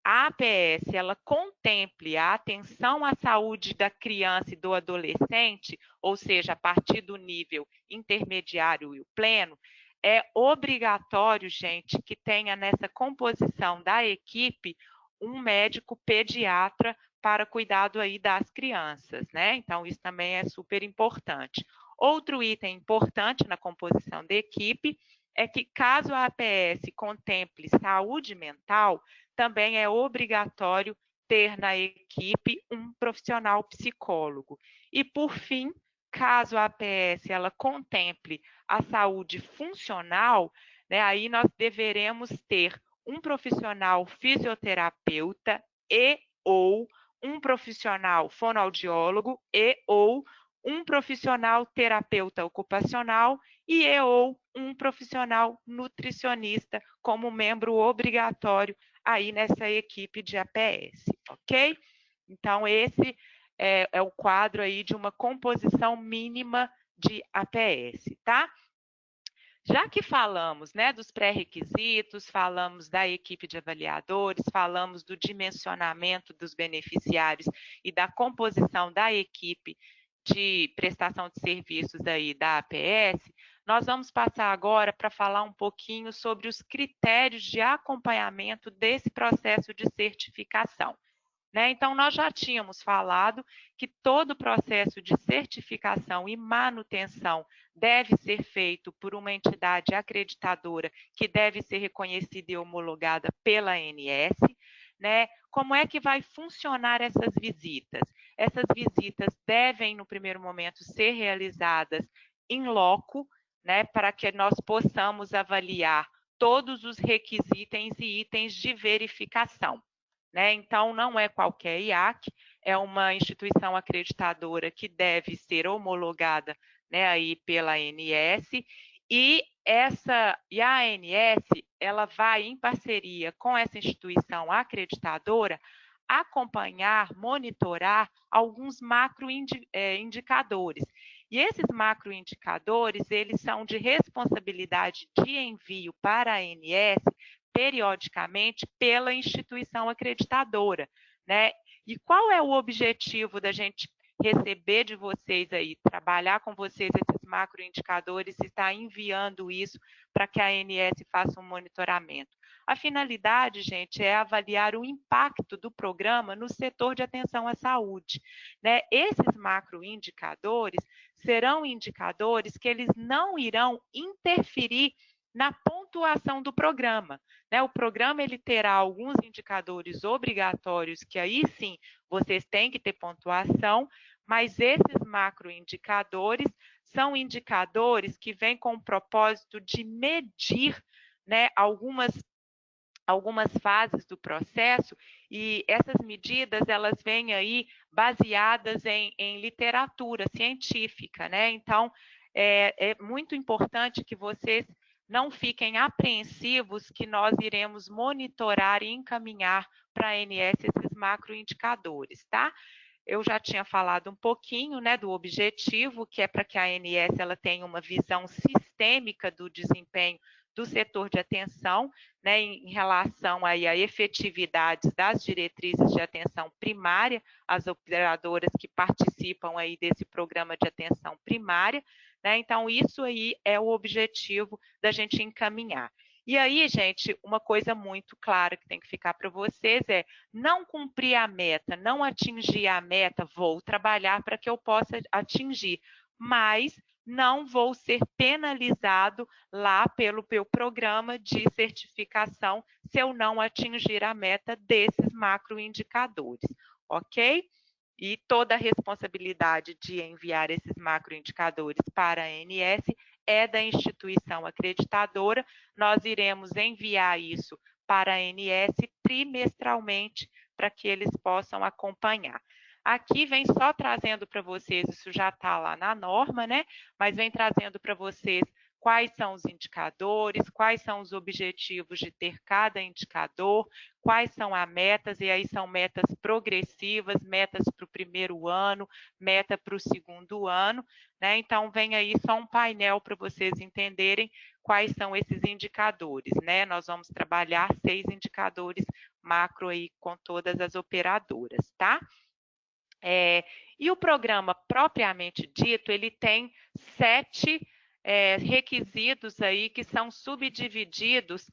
a APS ela contemple a atenção à saúde da criança e do adolescente, ou seja, a partir do nível intermediário e o pleno, é obrigatório, gente, que tenha nessa composição da equipe um médico pediatra para cuidado aí das crianças, né? Então, isso também é super importante. Outro item importante na composição da equipe é que, caso a APS contemple saúde mental, também é obrigatório ter na equipe um profissional psicólogo. E, por fim, caso a APS ela contemple a saúde funcional, né, aí nós deveremos ter um profissional fisioterapeuta e ou um profissional fonoaudiólogo e ou um profissional terapeuta ocupacional e ou um profissional nutricionista como membro obrigatório aí nessa equipe de APS, ok? Então, esse é o quadro aí de uma composição mínima de APS, tá? Já que falamos, né, dos pré-requisitos, falamos da equipe de avaliadores, falamos do dimensionamento dos beneficiários e da composição da equipe de prestação de serviços aí da APS, nós vamos passar agora para falar um pouquinho sobre os critérios de acompanhamento desse processo de certificação. Né? Então, nós já tínhamos falado que todo o processo de certificação e manutenção deve ser feito por uma entidade acreditadora que deve ser reconhecida e homologada pela ANS. né? Como é que vai funcionar essas visitas? Essas visitas devem, no primeiro momento, ser realizadas in loco, né, para que nós possamos avaliar todos os requisitos e itens de verificação, né? Então, não é qualquer IAC, é uma instituição acreditadora que deve ser homologada, né, aí pela ANS, e a ANS, ela vai, em parceria com essa instituição acreditadora, acompanhar, monitorar alguns macroindicadores. E esses macroindicadores, eles são de responsabilidade de envio para a ANS periodicamente pela instituição acreditadora, né? E qual é o objetivo da gente receber de vocês aí, trabalhar com vocês esses macroindicadores e estar enviando isso para que a ANS faça um monitoramento? A finalidade, gente, é avaliar o impacto do programa no setor de atenção à saúde, né? Esses macroindicadores serão indicadores que eles não irão interferir na pontuação do programa, né? O programa ele terá alguns indicadores obrigatórios que aí sim vocês têm que ter pontuação, mas esses macroindicadores são indicadores que vêm com o propósito de medir, né, algumas fases do processo, e essas medidas elas vêm aí baseadas em literatura científica, né? Então, é muito importante que vocês não fiquem apreensivos que nós iremos monitorar e encaminhar para a ANS esses macroindicadores, tá? Eu já tinha falado um pouquinho, né, do objetivo, que é para que a ANS ela tenha uma visão sistêmica do desempenho do setor de atenção, né, em relação aí a efetividades das diretrizes de atenção primária, as operadoras que participam aí desse programa de atenção primária, né? Então, isso aí é o objetivo da gente encaminhar. E aí, gente, uma coisa muito clara que tem que ficar para vocês é não cumprir a meta, não atingir a meta, vou trabalhar para que eu possa atingir, mas não vou ser penalizado lá pelo meu programa de certificação se eu não atingir a meta desses macroindicadores, ok? E toda a responsabilidade de enviar esses macroindicadores para a ANS é da instituição acreditadora. Nós iremos enviar isso para a ANS trimestralmente para que eles possam acompanhar. Aqui vem só trazendo para vocês, isso já está lá na norma, né? Mas vem trazendo para vocês quais são os indicadores, quais são os objetivos de ter cada indicador, quais são as metas, e aí são metas progressivas, metas para o primeiro ano, meta para o segundo ano, né? Então, vem aí só um painel para vocês entenderem quais são esses indicadores, né? Nós vamos trabalhar 6 indicadores macro aí com todas as operadoras, tá? E o programa propriamente dito, ele tem 7 requisitos aí que são subdivididos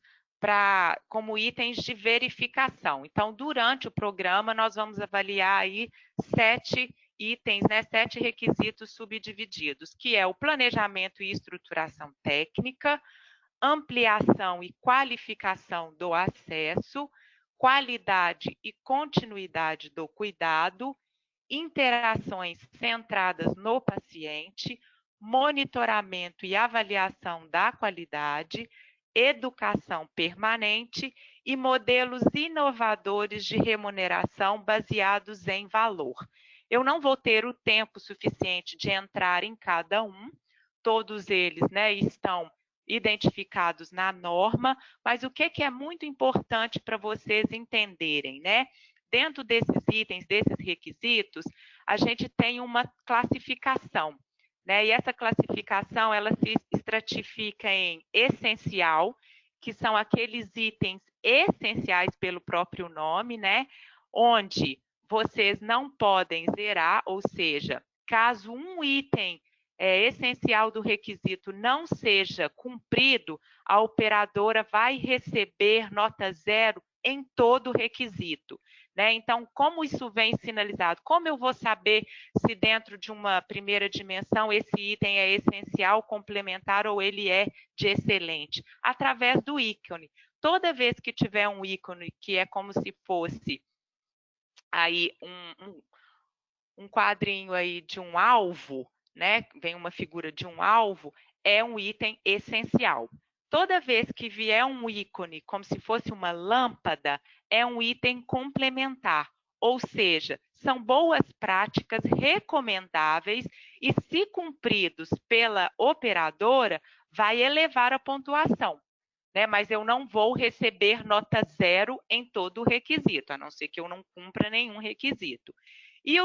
como itens de verificação. Então, durante o programa, nós vamos avaliar aí 7 itens, né, 7 requisitos subdivididos, que é o planejamento e estruturação técnica, ampliação e qualificação do acesso, qualidade e continuidade do cuidado, interações centradas no paciente, monitoramento e avaliação da qualidade, educação permanente e modelos inovadores de remuneração baseados em valor. Eu não vou ter o tempo suficiente de entrar em cada um, todos eles, né, estão identificados na norma, mas o que é muito importante para vocês entenderem, né? Dentro desses itens, desses requisitos, a gente tem uma classificação, né? E essa classificação, ela se estratifica em essencial, que são aqueles itens essenciais pelo próprio nome, né? Onde vocês não podem zerar, ou seja, caso um item essencial do requisito não seja cumprido, a operadora vai receber nota 0 em todo o requisito, né? Então, como isso vem sinalizado? Como eu vou saber se dentro de uma primeira dimensão esse item é essencial, complementar ou ele é de excelente? Através do ícone. toda vez que tiver um ícone que é como se fosse aí um quadrinho aí de um alvo, né? Vem uma figura de um alvo, é um item essencial. Toda vez que vier um ícone como se fosse uma lâmpada, é um item complementar, ou seja, são boas práticas recomendáveis e, se cumpridos pela operadora, vai elevar a pontuação. Né? Mas eu não vou receber nota 0 em todo o requisito, a não ser que eu não cumpra nenhum requisito. E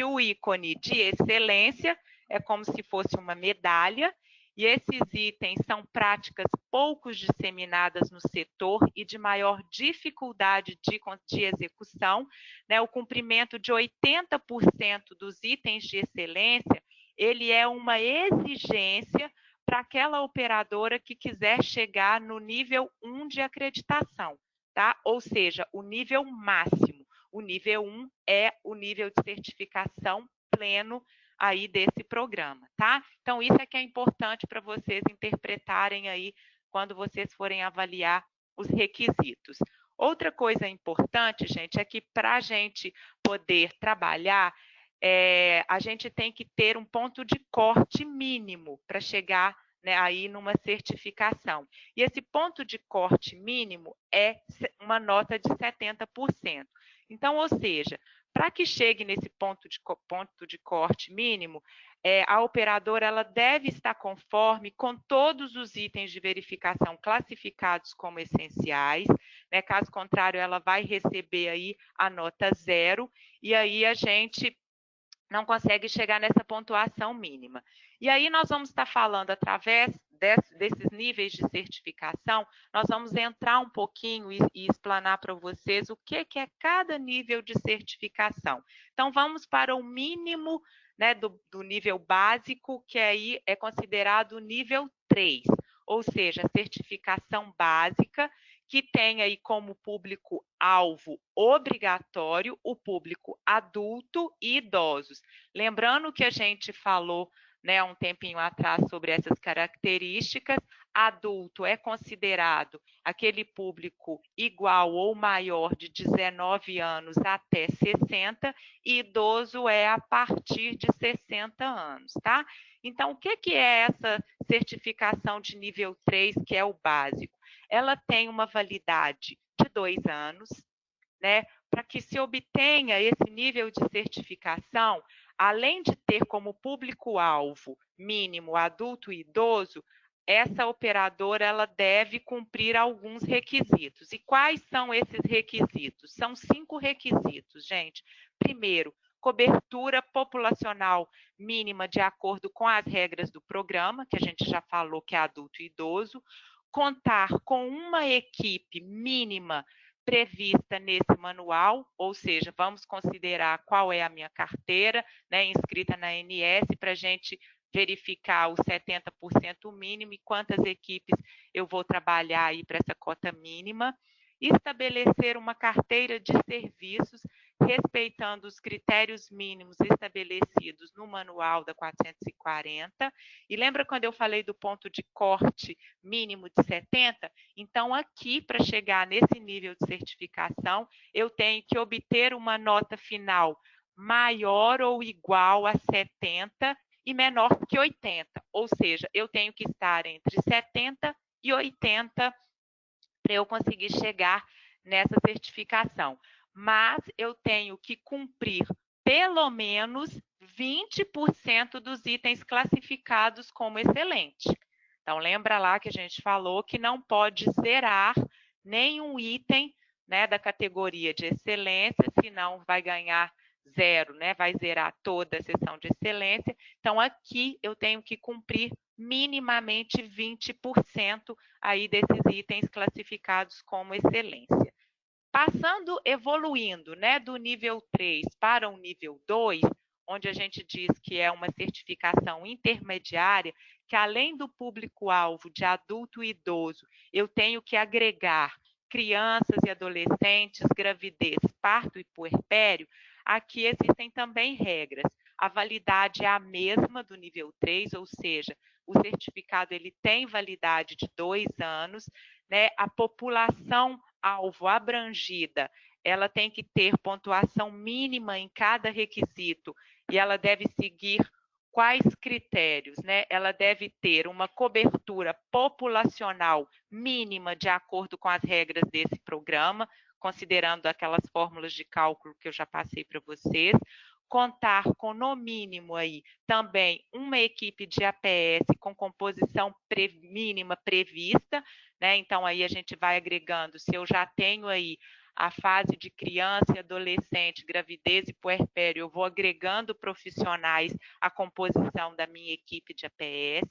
o ícone de excelência é como se fosse uma medalha, e esses itens são práticas pouco disseminadas no setor e de maior dificuldade de execução. Né? O cumprimento de 80% dos itens de excelência, ele é uma exigência para aquela operadora que quiser chegar no nível 1 de acreditação, tá? Ou seja, o nível máximo. O nível 1 é o nível de certificação pleno aí desse programa, tá? Então, isso é que é importante para vocês interpretarem aí quando vocês forem avaliar os requisitos. Outra coisa importante, gente, é que para a gente poder trabalhar, a gente tem que ter um ponto de corte mínimo para chegar, né, aí numa certificação. E esse ponto de corte mínimo é uma nota de 70%. Então, ou seja, para que chegue nesse ponto de corte mínimo, a operadora ela deve estar conforme com todos os itens de verificação classificados como essenciais, né? Caso contrário, ela vai receber aí a nota 0, e aí a gente não consegue chegar nessa pontuação mínima. E aí nós vamos estar falando, através desses níveis de certificação, nós vamos entrar um pouquinho e explanar para vocês o que é cada nível de certificação. Então, vamos para o mínimo, né, do nível básico, que aí é considerado o nível 3, ou seja, a certificação básica, que tem aí como público-alvo obrigatório o público adulto e idosos. Lembrando que a gente falou, né, um tempinho atrás sobre essas características, adulto é considerado aquele público igual ou maior de 19 anos até 60, e idoso é a partir de 60 anos, tá? Então, o que é essa certificação de nível 3, que é o básico? Ela tem uma validade de 2 anos, né? Para que se obtenha esse nível de certificação, além de ter como público-alvo mínimo adulto e idoso, essa operadora ela deve cumprir alguns requisitos. E quais são esses requisitos? São 5 requisitos, gente. Primeiro, cobertura populacional mínima de acordo com as regras do programa, que a gente já falou que é adulto e idoso. Contar com uma equipe mínima prevista nesse manual, ou seja, vamos considerar qual é a minha carteira, né, inscrita na ANS, para a gente verificar o 70% mínimo e quantas equipes eu vou trabalhar aí para essa cota mínima. Estabelecer uma carteira de serviços respeitando os critérios mínimos estabelecidos no manual da 440. E lembra quando eu falei do ponto de corte mínimo de 70? Então, aqui, para chegar nesse nível de certificação, eu tenho que obter uma nota final maior ou igual a 70 e menor que 80. Ou seja, eu tenho que estar entre 70 e 80 para eu conseguir chegar nessa certificação. Mas eu tenho que cumprir pelo menos 20% dos itens classificados como excelente. Então, lembra lá que a gente falou que não pode zerar nenhum item, né, da categoria de excelência, senão vai ganhar 0, né? Vai zerar toda a seção de excelência. Então, aqui eu tenho que cumprir minimamente 20% aí desses itens classificados como excelência. Passando, evoluindo, né, do nível 3 para o nível 2, onde a gente diz que é uma certificação intermediária, que além do público-alvo de adulto e idoso, eu tenho que agregar crianças e adolescentes, gravidez, parto e puerpério. Aqui existem também regras. A validade é a mesma do nível 3, ou seja, o certificado ele tem validade de 2 anos, né, a população alvo abrangida, ela tem que ter pontuação mínima em cada requisito e ela deve seguir quais critérios, né? Ela deve ter uma cobertura populacional mínima de acordo com as regras desse programa, considerando aquelas fórmulas de cálculo que eu já passei para vocês, contar com, no mínimo, aí, também uma equipe de APS com composição mínima prevista, né? Então, aí a gente vai agregando, se eu já tenho aí a fase de criança e adolescente, gravidez e puerpério, eu vou agregando profissionais à composição da minha equipe de APS.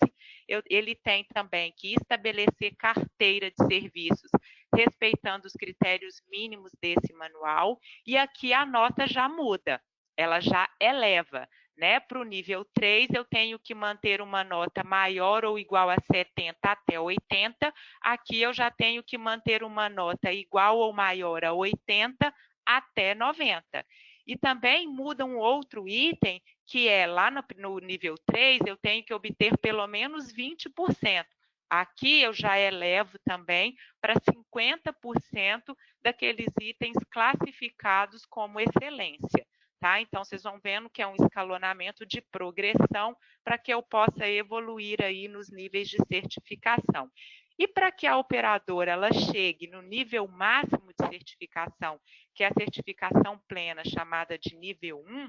Ele tem também que estabelecer carteira de serviços, respeitando os critérios mínimos desse manual, e aqui a nota já muda, ela já eleva, né? Para o nível 3, eu tenho que manter uma nota maior ou igual a 70 até 80. Aqui eu já tenho que manter uma nota igual ou maior a 80 até 90. E também muda um outro item, que é lá no nível 3, eu tenho que obter pelo menos 20%. Aqui eu já elevo também para 50% daqueles itens classificados como excelência. Tá? Então, vocês vão vendo que é um escalonamento de progressão para que eu possa evoluir aí nos níveis de certificação. E para que a operadora ela chegue no nível máximo de certificação, que é a certificação plena, chamada de nível 1,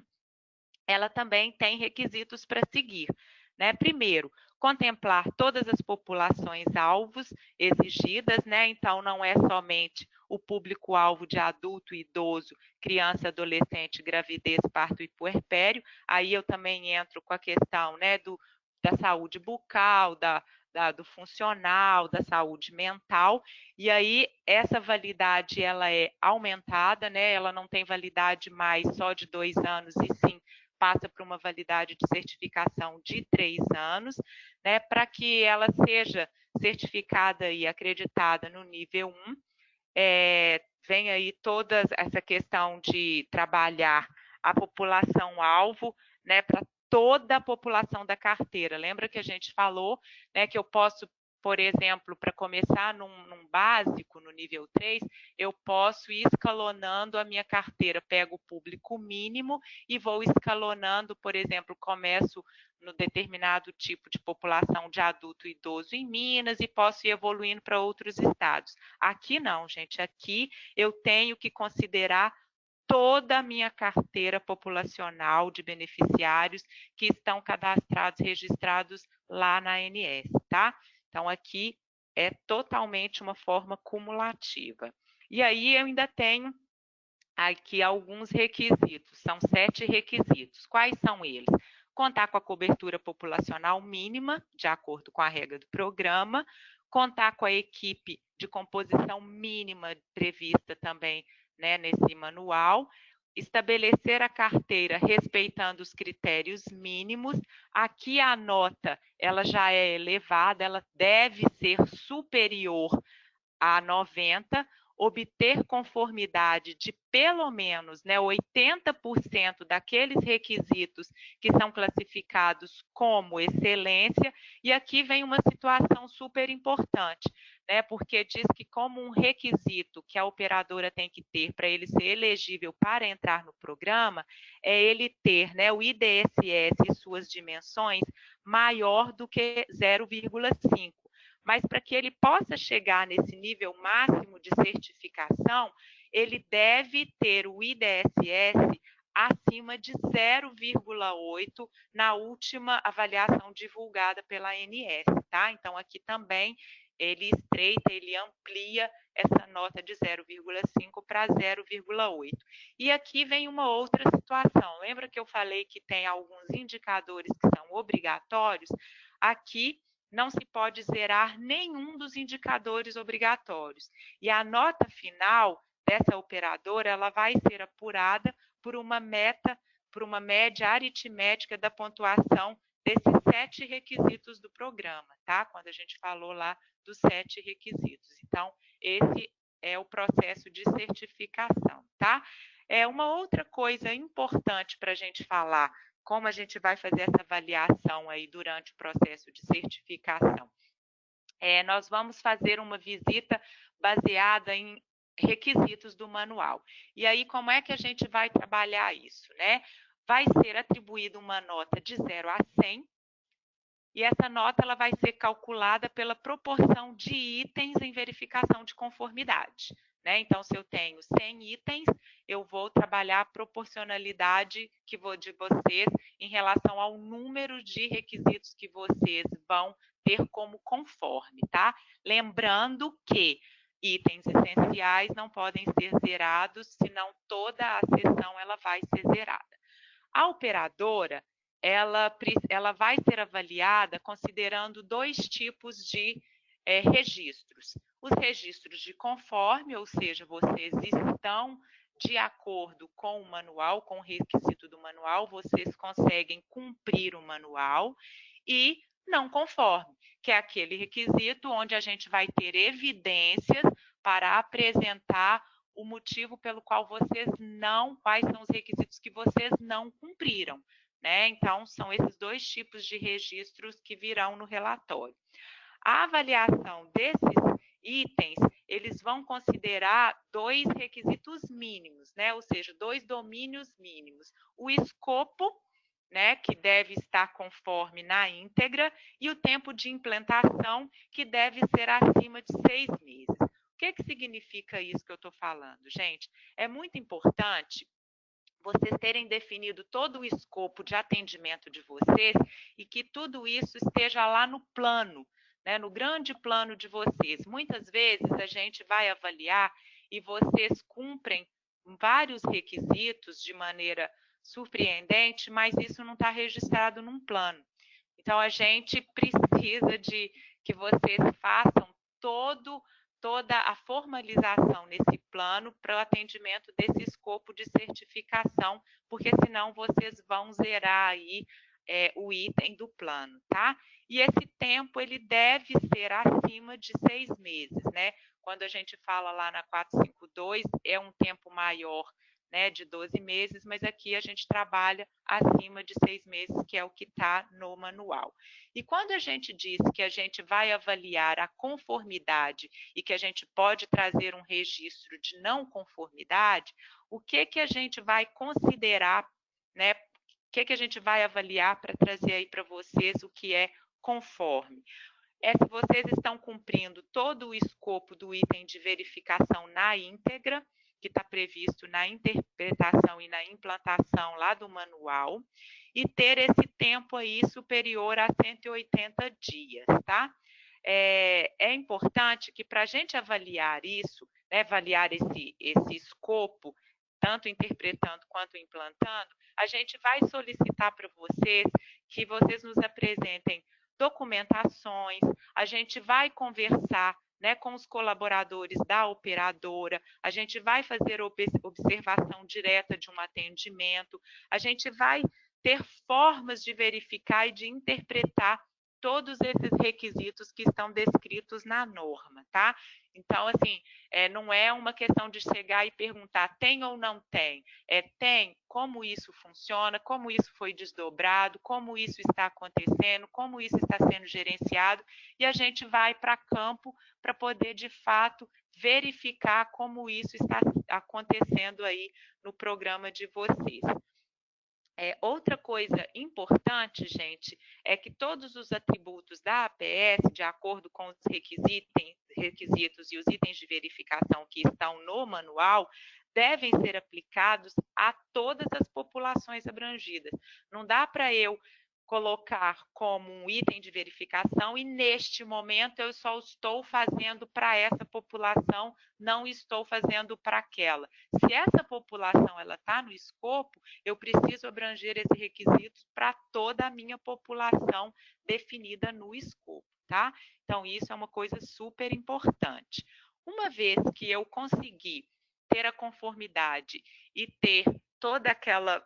ela também tem requisitos para seguir. Né? Primeiro, contemplar todas as populações alvos exigidas, né? Então não é somente o público-alvo de adulto, idoso, criança, adolescente, gravidez, parto e puerpério. Aí eu também entro com a questão, né, da saúde bucal, do funcional, da saúde mental, e aí essa validade ela é aumentada, né? Ela não tem validade mais só de 2 anos, e sim passa por uma validade de certificação de 3 anos, né, para que ela seja certificada e acreditada no nível 1. Vem aí toda essa questão de trabalhar a população-alvo, né, para toda a população da carteira. Lembra que a gente falou, né, que eu posso, por exemplo, para começar num básico, no nível 3, eu posso ir escalonando a minha carteira, pego o público mínimo e vou escalonando, por exemplo, começo no determinado tipo de população de adulto e idoso em Minas e posso ir evoluindo para outros estados. Aqui não, gente, aqui eu tenho que considerar toda a minha carteira populacional de beneficiários que estão cadastrados, registrados lá na ANS, tá? Então, aqui é totalmente uma forma cumulativa. E aí eu ainda tenho aqui alguns requisitos, são 7 requisitos. Quais são eles? Contar com a cobertura populacional mínima, de acordo com a regra do programa, contar com a equipe de composição mínima prevista também, né, nesse manual, estabelecer a carteira respeitando os critérios mínimos. Aqui a nota ela já é elevada, ela deve ser superior a 90, obter conformidade de pelo menos, né, 80% daqueles requisitos que são classificados como excelência. E aqui vem uma situação super importante, né, porque diz que como um requisito que a operadora tem que ter para ele ser elegível para entrar no programa, é ele ter, né, o IDSS e suas dimensões maior do que 0,5. Mas para que ele possa chegar nesse nível máximo de certificação, ele deve ter o IDSS acima de 0,8 na última avaliação divulgada pela ANS, tá? Então, aqui também ele estreita, ele amplia essa nota de 0,5 para 0,8. E aqui vem uma outra situação. Lembra que eu falei que tem alguns indicadores que são obrigatórios? Aqui não se pode zerar nenhum dos indicadores obrigatórios. E a nota final dessa operadora, ela vai ser apurada por uma média aritmética da pontuação desses 7 requisitos do programa, tá? Quando a gente falou lá dos 7 requisitos. Então, esse é o processo de certificação, tá? Uma outra coisa importante para a gente falar, como a gente vai fazer essa avaliação aí durante o processo de certificação. nós vamos fazer uma visita baseada em requisitos do manual. E aí, como é que a gente vai trabalhar isso, né? Vai ser atribuída uma nota de 0 a 100, e essa nota ela vai ser calculada pela proporção de itens em verificação de conformidade, né? Então, se eu tenho 100 itens, eu vou trabalhar a proporcionalidade de vocês em relação ao número de requisitos que vocês vão ter como conforme, tá? Lembrando que itens essenciais não podem ser zerados, senão toda a sessão ela vai ser zerada. A operadora, ela vai ser avaliada considerando 2 tipos de registros. Os registros de conforme, ou seja, vocês estão de acordo com o manual, com o requisito do manual, vocês conseguem cumprir o manual, e não conforme, que é aquele requisito onde a gente vai ter evidências para apresentar o motivo pelo qual vocês não, quais são os requisitos que vocês não cumpriram, né? Então, são esses 2 tipos de registros que virão no relatório. A avaliação desses itens, eles vão considerar 2 requisitos mínimos, né? Ou seja, 2 domínios mínimos. O escopo, né, que deve estar conforme na íntegra, e o tempo de implantação, que deve ser acima de 6 meses. O que significa isso que eu estou falando, gente? É muito importante vocês terem definido todo o escopo de atendimento de vocês e que tudo isso esteja lá no plano, né, no grande plano de vocês. Muitas vezes a gente vai avaliar e vocês cumprem vários requisitos de maneira surpreendente, mas isso não está registrado num plano. Então, a gente precisa de que vocês façam toda a formalização nesse plano para o atendimento desse escopo de certificação, porque senão vocês vão zerar aí o item do plano, tá? E esse tempo, ele deve ser acima de 6 meses, né? Quando a gente fala lá na 452, é um tempo maior, né, de 12 meses, mas aqui a gente trabalha acima de 6 meses, que é o que está no manual. E quando a gente diz que a gente vai avaliar a conformidade e que a gente pode trazer um registro de não conformidade, o que a gente vai considerar, né? O que a gente vai avaliar para trazer aí para vocês o que é conforme? Se vocês estão cumprindo todo o escopo do item de verificação na íntegra, que está previsto na interpretação e na implantação lá do manual, e ter esse tempo aí superior a 180 dias, tá? É importante que para a gente avaliar isso, né, avaliar esse escopo, tanto interpretando quanto implantando, a gente vai solicitar para vocês que vocês nos apresentem documentações, a gente vai conversar, né, com os colaboradores da operadora, a gente vai fazer observação direta de um atendimento, a gente vai ter formas de verificar e de interpretar todos esses requisitos que estão descritos na norma, tá? Então, assim, não é uma questão de chegar e perguntar tem ou não tem, tem, como isso funciona, como isso foi desdobrado, como isso está acontecendo, como isso está sendo gerenciado, e a gente vai para campo para poder, de fato, verificar como isso está acontecendo aí no programa de vocês. Outra coisa importante, gente, é que todos os atributos da APS, de acordo com os requisitos e os itens de verificação que estão no manual, devem ser aplicados a todas as populações abrangidas. Não dá para eu colocar como um item de verificação e, neste momento, eu só estou fazendo para essa população, não estou fazendo para aquela. Se essa população está no escopo, eu preciso abranger esse requisito para toda a minha população definida no escopo, tá? Então, isso é uma coisa super importante. Uma vez que eu conseguir ter a conformidade e ter toda aquela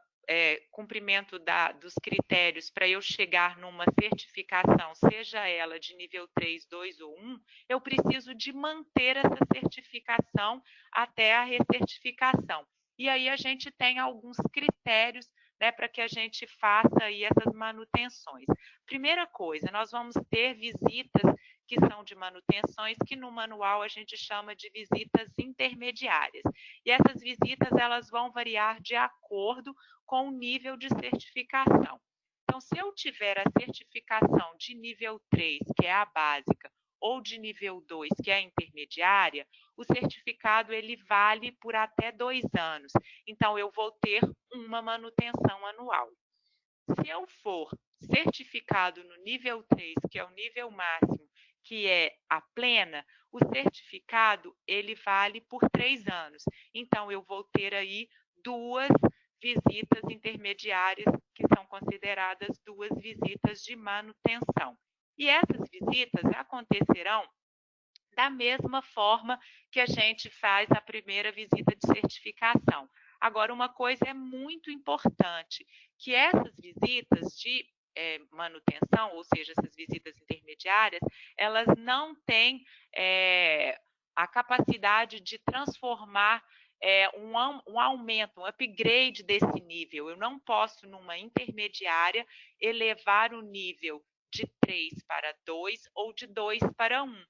cumprimento dos critérios para eu chegar numa certificação, seja ela de nível 3, 2 ou 1, eu preciso de manter essa certificação até a recertificação. E aí a gente tem alguns critérios né, para que a gente faça aí essas manutenções. Primeira coisa, nós vamos ter visitas que são de manutenções, que no manual a gente chama de visitas intermediárias. E essas visitas elas vão variar de acordo com o nível de certificação. Então, se eu tiver a certificação de nível 3, que é a básica, ou de nível 2, que é a intermediária, o certificado ele vale por até 2 anos. Então, eu vou ter uma manutenção anual. Se eu for certificado no nível 3, que é o nível máximo, que é a plena, o certificado ele vale por 3 anos. Então, eu vou ter aí 2 visitas intermediárias, que são consideradas 2 visitas de manutenção. E essas visitas acontecerão da mesma forma que a gente faz a primeira visita de certificação. Agora, uma coisa é muito importante, que essas visitas de manutenção, ou seja, essas visitas intermediárias, elas não têm a capacidade de transformar um aumento, um upgrade desse nível. Eu não posso, numa intermediária, elevar o nível de 3 para 2 ou de 2 para 1.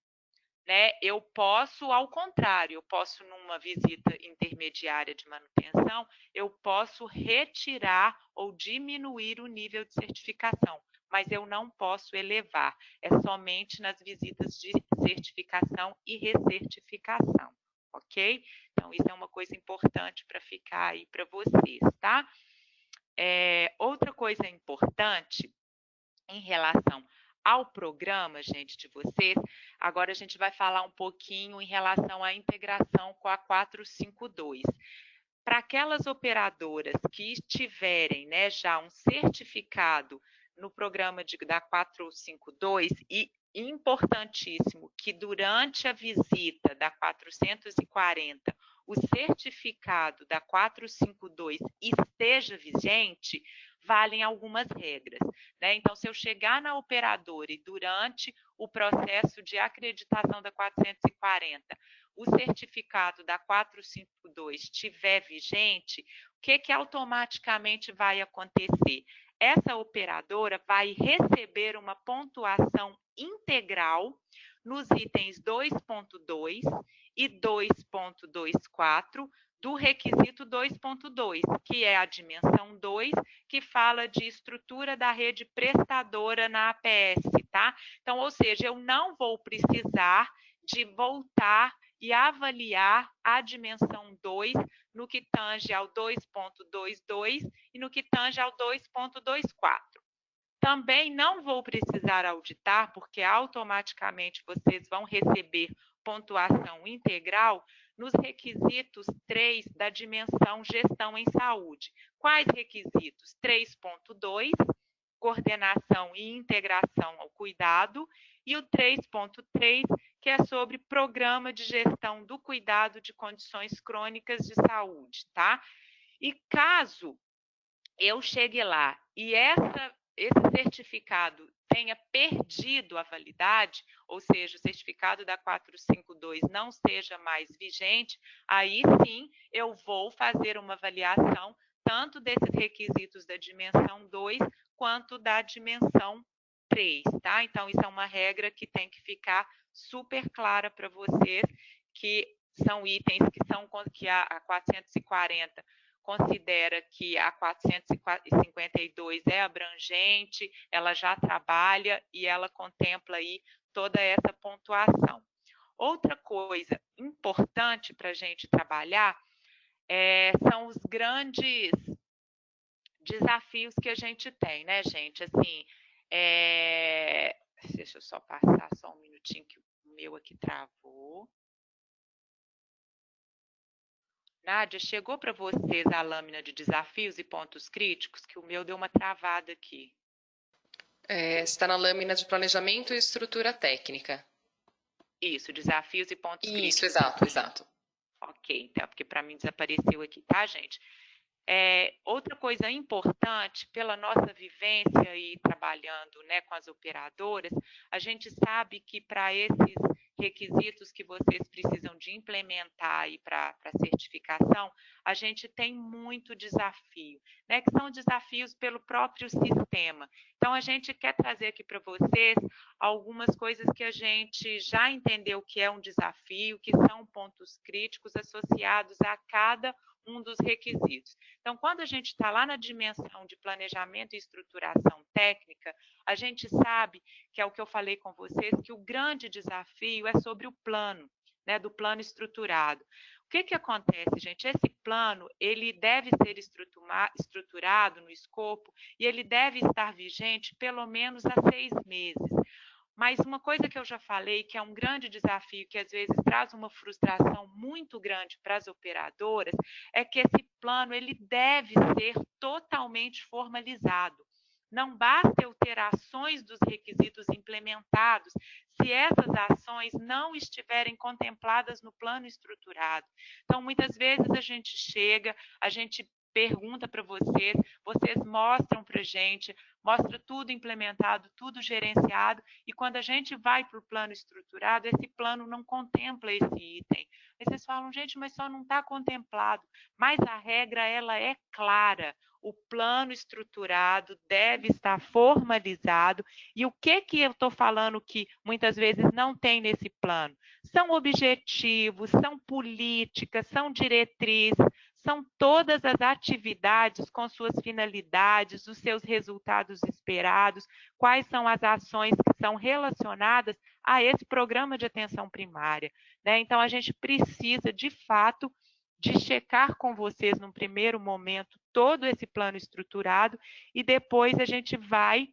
Né? Eu posso, ao contrário, eu posso, numa visita intermediária de manutenção, eu posso retirar ou diminuir o nível de certificação, mas eu não posso elevar. É somente nas visitas de certificação e recertificação, ok? Então, isso é uma coisa importante para ficar aí para vocês, tá? Outra coisa importante em relação ao programa, gente, de vocês, agora a gente vai falar um pouquinho em relação à integração com a 452. Para aquelas operadoras que tiverem, né, já um certificado no programa da 452, e importantíssimo que durante a visita da 440 o certificado da 452 esteja vigente, valem algumas regras, né? Então, se eu chegar na operadora e durante o processo de acreditação da 440, o certificado da 452 estiver vigente, o que automaticamente vai acontecer? Essa operadora vai receber uma pontuação integral nos itens 2.2 e 2.24 do requisito 2.2, que é a dimensão 2, que fala de estrutura da rede prestadora na APS, tá? Então, ou seja, eu não vou precisar de voltar e avaliar a dimensão 2 no que tange ao 2.22 e no que tange ao 2.24. Também não vou precisar auditar, porque automaticamente vocês vão receber pontuação integral nos requisitos 3 da dimensão gestão em saúde. Quais requisitos? 3.2, coordenação e integração ao cuidado, e o 3.3, que é sobre programa de gestão do cuidado de condições crônicas de saúde, tá? E caso eu chegue lá e esse certificado tenha perdido a validade, ou seja, o certificado da 452 não seja mais vigente, aí sim eu vou fazer uma avaliação tanto desses requisitos da dimensão 2 quanto da dimensão 3, tá? Então, isso é uma regra que tem que ficar super clara para vocês, que são itens que a 440 considera que a 452 é abrangente, ela já trabalha e ela contempla aí toda essa pontuação. Outra coisa importante para a gente trabalhar são os grandes desafios que a gente tem, né, gente? Assim, deixa eu só passar só um minutinho que o meu aqui travou. Nádia, chegou para vocês a lâmina de desafios e pontos críticos? Que o meu deu uma travada aqui. Está na lâmina de planejamento e estrutura técnica. Isso, desafios e pontos críticos. Isso, exato. Ok, então, porque para mim desapareceu aqui, tá, gente? Outra coisa importante, pela nossa vivência e trabalhando, né, com as operadoras, a gente sabe que para esses requisitos que vocês precisam de implementar aí para a certificação, a gente tem muito desafio, né? Que são desafios pelo próprio sistema. Então, a gente quer trazer aqui para vocês algumas coisas que a gente já entendeu que é um desafio, que são pontos críticos associados a cada um dos requisitos. Então, quando a gente está lá na dimensão de planejamento e estruturação técnica, a gente sabe, que é o que eu falei com vocês, que o grande desafio é sobre o plano, né, do plano estruturado. O que acontece, gente? Esse plano, ele deve ser estruturado no escopo e ele deve estar vigente pelo menos há 6 meses. Mas uma coisa que eu já falei, que é um grande desafio, que às vezes traz uma frustração muito grande para as operadoras, é que esse plano ele deve ser totalmente formalizado. Não basta eu ter ações dos requisitos implementados, se essas ações não estiverem contempladas no plano estruturado. Então, muitas vezes a gente chega, a gente pergunta para vocês, vocês mostram para a gente, mostra tudo implementado, tudo gerenciado, e quando a gente vai para o plano estruturado, esse plano não contempla esse item. Aí vocês falam, gente, mas só não está contemplado. Mas a regra, ela é clara. O plano estruturado deve estar formalizado. E o que eu estou falando que muitas vezes não tem nesse plano? São objetivos, são políticas, são diretrizes, são todas as atividades com suas finalidades, os seus resultados esperados, quais são as ações que são relacionadas a esse programa de atenção primária, né? Então, a gente precisa, de fato, de checar com vocês, num primeiro momento, todo esse plano estruturado e depois a gente vai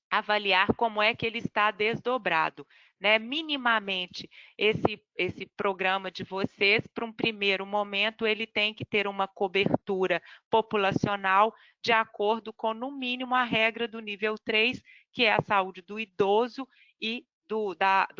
avaliar como é que ele está desdobrado, né? Minimamente, esse programa de vocês, para um primeiro momento, ele tem que ter uma cobertura populacional de acordo com, no mínimo, a regra do nível 3, que é a saúde do idoso e do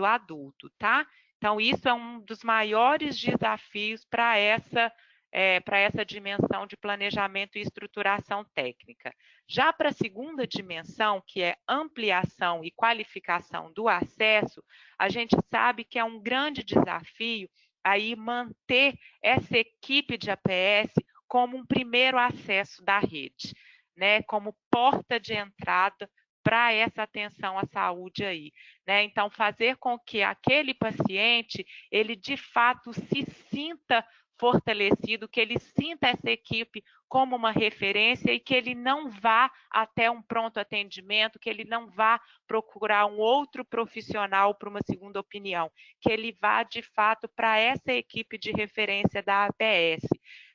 adulto, tá? Então, isso é um dos maiores desafios para essa dimensão de planejamento e estruturação técnica. Já para a segunda dimensão, que é ampliação e qualificação do acesso, a gente sabe que é um grande desafio aí manter essa equipe de APS como um primeiro acesso da rede, né? Como porta de entrada para essa atenção à saúde aí, né? Então, fazer com que aquele paciente, ele de fato se sinta fortalecido, que ele sinta essa equipe como uma referência e que ele não vá até um pronto atendimento, que ele não vá procurar um outro profissional para uma segunda opinião, que ele vá de fato para essa equipe de referência da APS,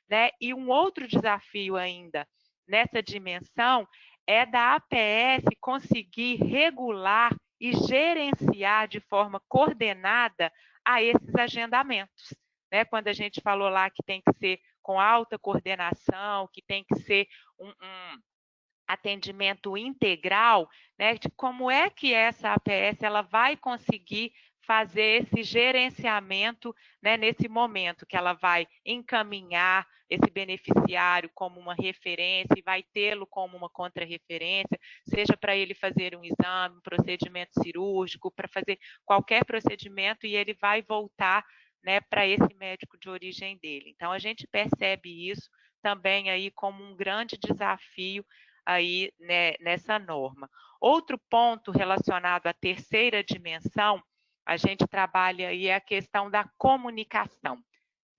né? E um outro desafio ainda nessa dimensão é da APS conseguir regular e gerenciar de forma coordenada a esses agendamentos, né? Quando a gente falou lá que tem que ser com alta coordenação, que tem que ser um atendimento integral, né? De como é que essa APS ela vai conseguir fazer esse gerenciamento, né, nesse momento que ela vai encaminhar esse beneficiário como uma referência e vai tê-lo como uma contrarreferência, seja para ele fazer um exame, um procedimento cirúrgico, para fazer qualquer procedimento e ele vai voltar, né, para esse médico de origem dele. Então, a gente percebe isso também aí como um grande desafio aí, né, nessa norma. Outro ponto relacionado à terceira dimensão, a gente trabalha aí a questão da comunicação,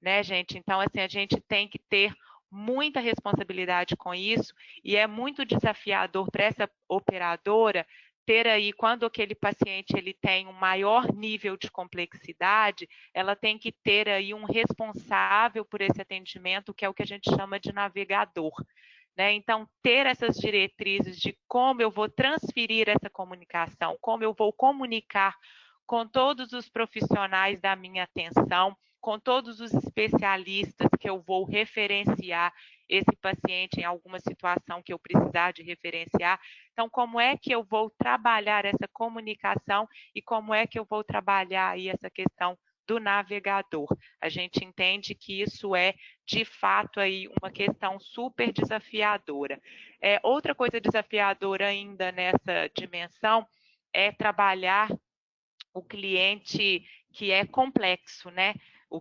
né, gente? Então, assim, a gente tem que ter muita responsabilidade com isso e é muito desafiador para essa operadora ter aí, quando aquele paciente ele tem um maior nível de complexidade, ela tem que ter aí um responsável por esse atendimento, que é o que a gente chama de navegador, né? Então, ter essas diretrizes de como eu vou transferir essa comunicação, como eu vou comunicar com todos os profissionais da minha atenção, com todos os especialistas que eu vou referenciar esse paciente em alguma situação que eu precisar de referenciar. Então, como é que eu vou trabalhar essa comunicação e como é que eu vou trabalhar aí essa questão do navegador? A gente entende que isso é, de fato, aí uma questão super desafiadora. Outra coisa desafiadora ainda nessa dimensão é trabalhar o cliente que é complexo, né? O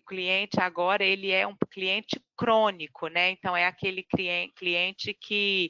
cliente agora, ele é um cliente crônico, né? Então, é aquele cliente que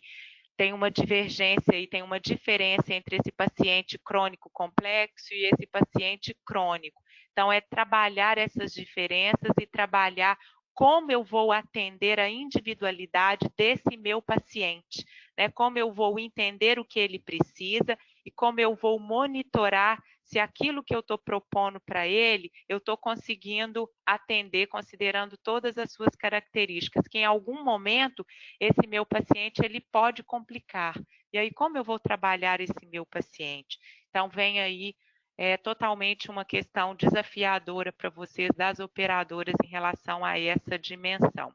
tem uma divergência e tem uma diferença entre esse paciente crônico complexo e esse paciente crônico. Então, é trabalhar essas diferenças e trabalhar como eu vou atender a individualidade desse meu paciente, né? Como eu vou entender o que ele precisa e como eu vou monitorar se aquilo que eu estou propondo para ele, eu estou conseguindo atender, considerando todas as suas características, que em algum momento esse meu paciente ele pode complicar. E aí, como eu vou trabalhar esse meu paciente? Então, vem aí totalmente uma questão desafiadora para vocês, das operadoras, em relação a essa dimensão.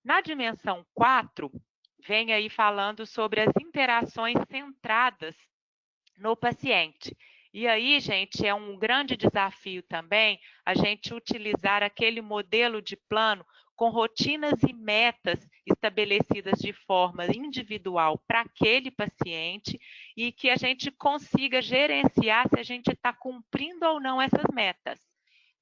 Na dimensão 4, vem aí falando sobre as interações centradas no paciente. E aí, gente, é um grande desafio também a gente utilizar aquele modelo de plano com rotinas e metas estabelecidas de forma individual para aquele paciente e que a gente consiga gerenciar se a gente está cumprindo ou não essas metas.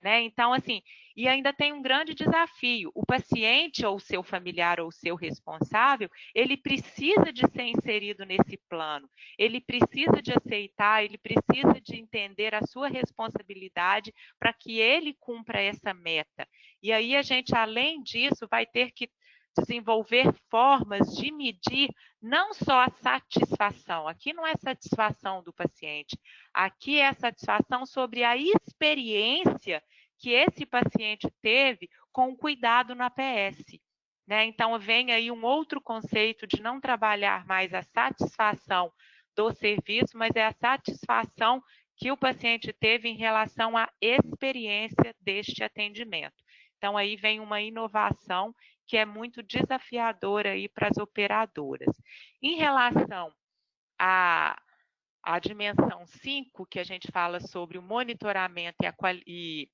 Né? Então, assim, e ainda tem um grande desafio. O paciente ou seu familiar ou seu responsável, ele precisa de ser inserido nesse plano. Ele precisa de aceitar, ele precisa de entender a sua responsabilidade para que ele cumpra essa meta. E aí a gente, além disso, vai ter que desenvolver formas de medir não só a satisfação. Aqui não é satisfação do paciente, aqui é a satisfação sobre a experiência que esse paciente teve com o cuidado no APS. Né? Então, vem aí um outro conceito de não trabalhar mais a satisfação do serviço, mas é a satisfação que o paciente teve em relação à experiência deste atendimento. Então, aí vem uma inovação que é muito desafiadora aí para as operadoras. Em relação à dimensão 5, que a gente fala sobre o monitoramento e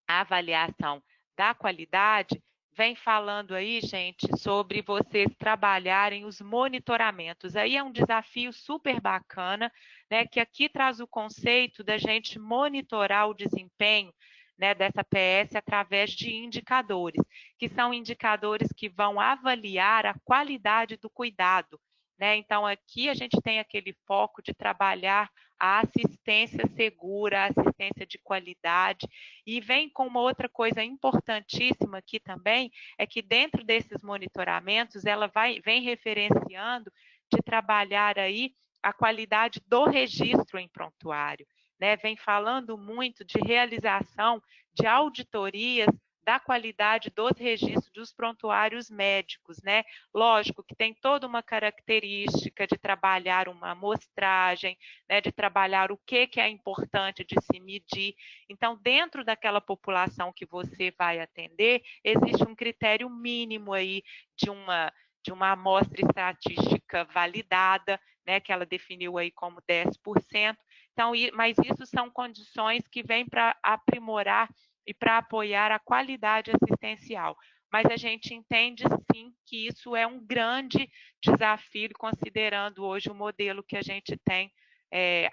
a avaliação da qualidade, vem falando aí, gente, sobre vocês trabalharem os monitoramentos. Aí é um desafio super bacana, né, que aqui traz o conceito da gente monitorar o desempenho, né, dessa PS através de indicadores, que são indicadores que vão avaliar a qualidade do cuidado. Né? Então, aqui a gente tem aquele foco de trabalhar a assistência segura, a assistência de qualidade, e vem com uma outra coisa importantíssima aqui também, é que dentro desses monitoramentos, ela vem referenciando de trabalhar aí a qualidade do registro em prontuário, né? Vem falando muito de realização de auditorias da qualidade dos registros dos prontuários médicos, né? Lógico que tem toda uma característica de trabalhar uma amostragem, né? De trabalhar o que é importante de se medir. Então, dentro daquela população que você vai atender, existe um critério mínimo aí de uma amostra estatística validada, né? Que ela definiu aí como 10%. Então, mas isso são condições que vêm para aprimorar e para apoiar a qualidade assistencial. Mas a gente entende, sim, que isso é um grande desafio, considerando hoje o modelo que a gente tem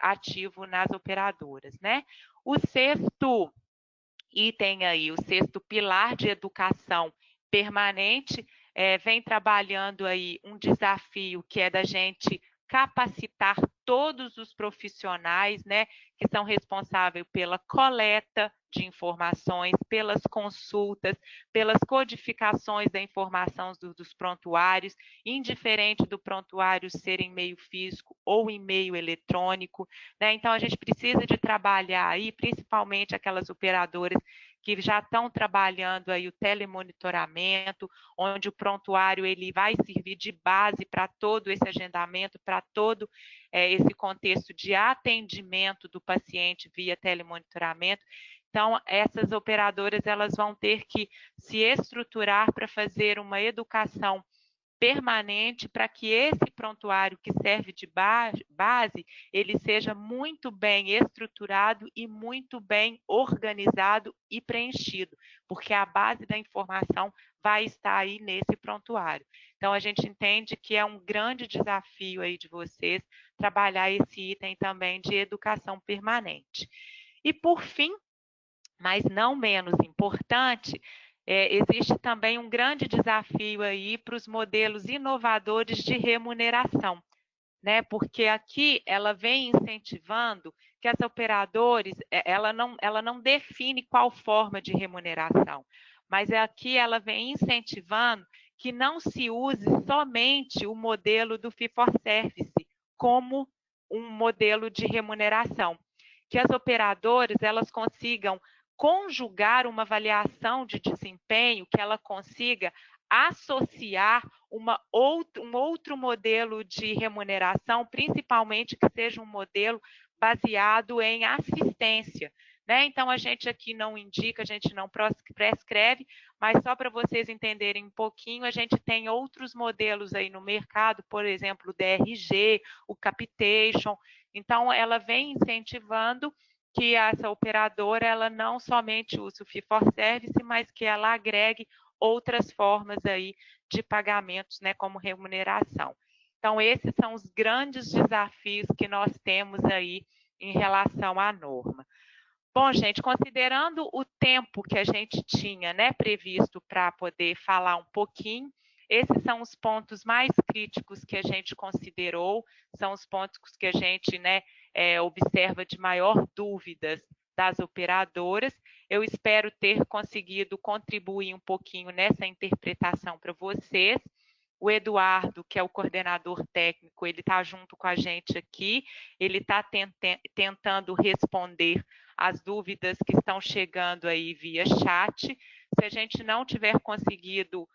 ativo nas operadoras. Né? O sexto item aí, o sexto pilar de educação permanente, vem trabalhando aí um desafio que é da gente capacitar todos os profissionais, né, que são responsáveis pela coleta de informações, pelas consultas, pelas codificações da informação dos prontuários, indiferente do prontuário ser em meio físico ou em meio eletrônico, né? Então, a gente precisa de trabalhar aí, principalmente aquelas operadoras que já estão trabalhando aí o telemonitoramento, onde o prontuário ele vai servir de base para todo esse agendamento, para todo esse contexto de atendimento do paciente via telemonitoramento. Então, essas operadoras elas vão ter que se estruturar para fazer uma educação permanente para que esse prontuário que serve de base, ele seja muito bem estruturado e muito bem organizado e preenchido, porque a base da informação vai estar aí nesse prontuário. Então, a gente entende que é um grande desafio aí de vocês trabalhar esse item também de educação permanente. E, por fim, mas não menos importante, existe também um grande desafio aí para os modelos inovadores de remuneração, né? Porque aqui ela vem incentivando que as operadores, ela não define qual forma de remuneração, mas aqui ela vem incentivando que não se use somente o modelo do fee for service como um modelo de remuneração, que as operadoras elas consigam conjugar uma avaliação de desempenho, que ela consiga associar um outro modelo de remuneração, principalmente que seja um modelo baseado em assistência, né? Então, a gente aqui não indica, a gente não prescreve, mas só para vocês entenderem um pouquinho, a gente tem outros modelos aí no mercado, por exemplo, o DRG, o Capitation. Então, ela vem incentivando que essa operadora ela não somente use o fee for service, mas que ela agregue outras formas aí de pagamentos, né, como remuneração. Então, esses são os grandes desafios que nós temos aí em relação à norma. Bom, gente, considerando o tempo que a gente tinha, né, previsto para poder falar um pouquinho, esses são os pontos mais críticos que a gente considerou, são os pontos que a gente, né, observa de maior dúvidas das operadoras. Eu espero ter conseguido contribuir um pouquinho nessa interpretação para vocês. O Eduardo, que é o coordenador técnico, ele está junto com a gente aqui, ele está tentando responder as dúvidas que estão chegando aí via chat. Se a gente não tiver conseguido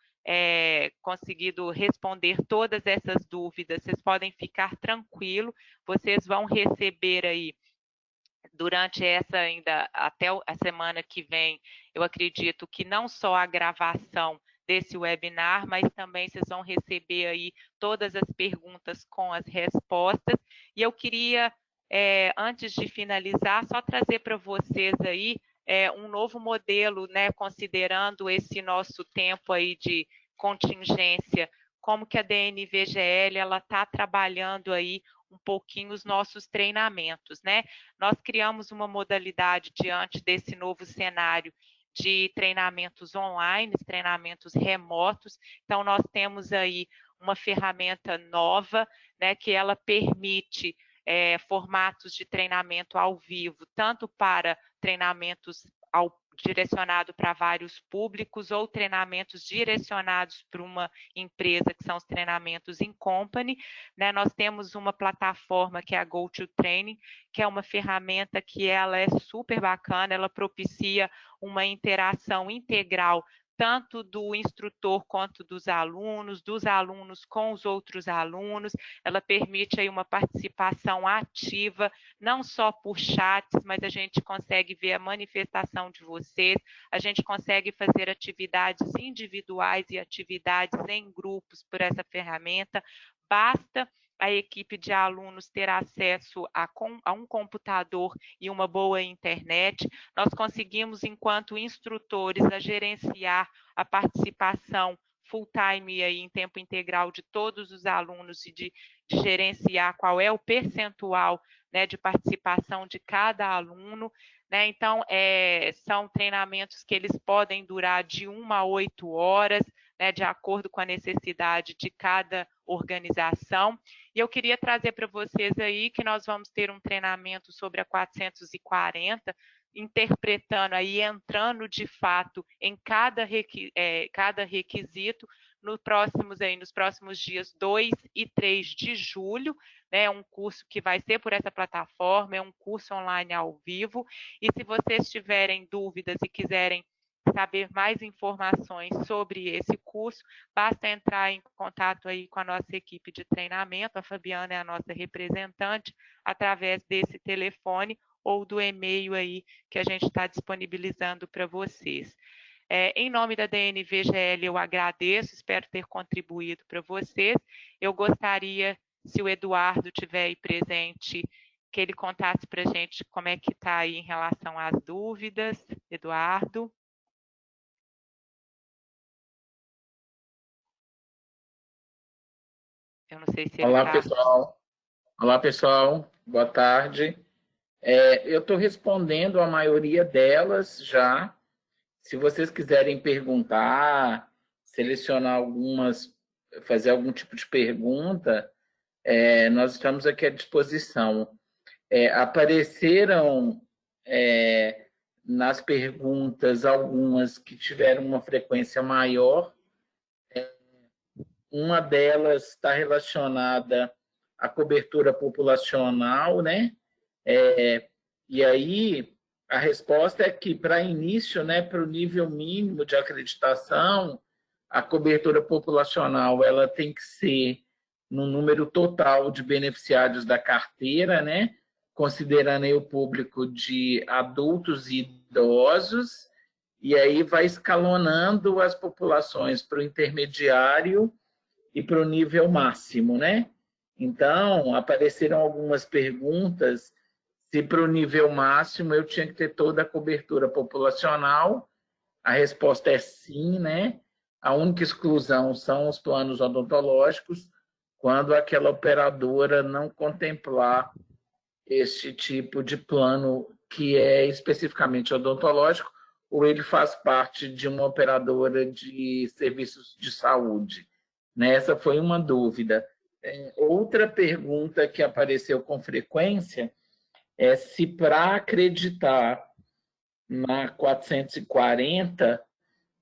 responder todas essas dúvidas, vocês podem ficar tranquilo, vocês vão receber aí durante essa ainda até a semana que vem, eu acredito que não só a gravação desse webinar, mas também vocês vão receber aí todas as perguntas com as respostas. E eu queria, antes de finalizar, só trazer para vocês aí um novo modelo, né, considerando esse nosso tempo aí de contingência, como que a DNVGL ela está trabalhando aí um pouquinho os nossos treinamentos, né? Nós criamos uma modalidade diante desse novo cenário de treinamentos online, treinamentos remotos. Então, nós temos aí uma ferramenta nova, né, que ela permite formatos de treinamento ao vivo, tanto para treinamentos direcionado para vários públicos ou treinamentos direcionados para uma empresa, que são os treinamentos in company, né? Nós temos uma plataforma que é a GoToTraining, que é uma ferramenta que ela é super bacana, ela propicia uma interação integral tanto do instrutor quanto dos alunos com os outros alunos, ela permite aí uma participação ativa, não só por chats, mas a gente consegue ver a manifestação de vocês, a gente consegue fazer atividades individuais e atividades em grupos por essa ferramenta, basta a equipe de alunos ter acesso a um computador e uma boa internet. Nós conseguimos, enquanto instrutores, a gerenciar a participação full-time aí em tempo integral de todos os alunos e de gerenciar qual é o percentual, né, de participação de cada aluno, né? Então, são treinamentos que eles podem durar de 1 a 8 horas, né, de acordo com a necessidade de cada organização. E eu queria trazer para vocês aí que nós vamos ter um treinamento sobre a 440, interpretando aí, entrando de fato em cada requisito nos próximos dias 2 e 3 de julho, né, um curso que vai ser por essa plataforma, é um curso online ao vivo, e se vocês tiverem dúvidas e quiserem saber mais informações sobre esse curso, basta entrar em contato aí com a nossa equipe de treinamento, a Fabiana é a nossa representante, através desse telefone ou do e-mail aí que a gente está disponibilizando para vocês. Em nome da DNVGL, eu agradeço, espero ter contribuído para vocês. Eu gostaria, se o Eduardo estiver aí presente, que ele contasse para a gente como é que está aí em relação às dúvidas. Eduardo. Eu não sei se ele Olá, está... pessoal. Olá, pessoal. Boa tarde. Eu estou respondendo a maioria delas já. Se vocês quiserem perguntar, selecionar algumas, fazer algum tipo de pergunta, nós estamos aqui à disposição. Apareceram nas perguntas algumas que tiveram uma frequência maior. Uma delas está relacionada à cobertura populacional, né? E aí a resposta é que, para início, né, para o nível mínimo de acreditação, a cobertura populacional ela tem que ser no número total de beneficiários da carteira, né, considerando aí o público de adultos e idosos, e aí vai escalonando as populações para o intermediário e para o nível máximo, né? Então, apareceram algumas perguntas se para o nível máximo eu tinha que ter toda a cobertura populacional. A resposta é sim, né? A única exclusão são os planos odontológicos, quando aquela operadora não contemplar este tipo de plano que é especificamente odontológico, ou ele faz parte de uma operadora de serviços de saúde. Essa foi uma dúvida. Outra pergunta que apareceu com frequência é se para acreditar na 440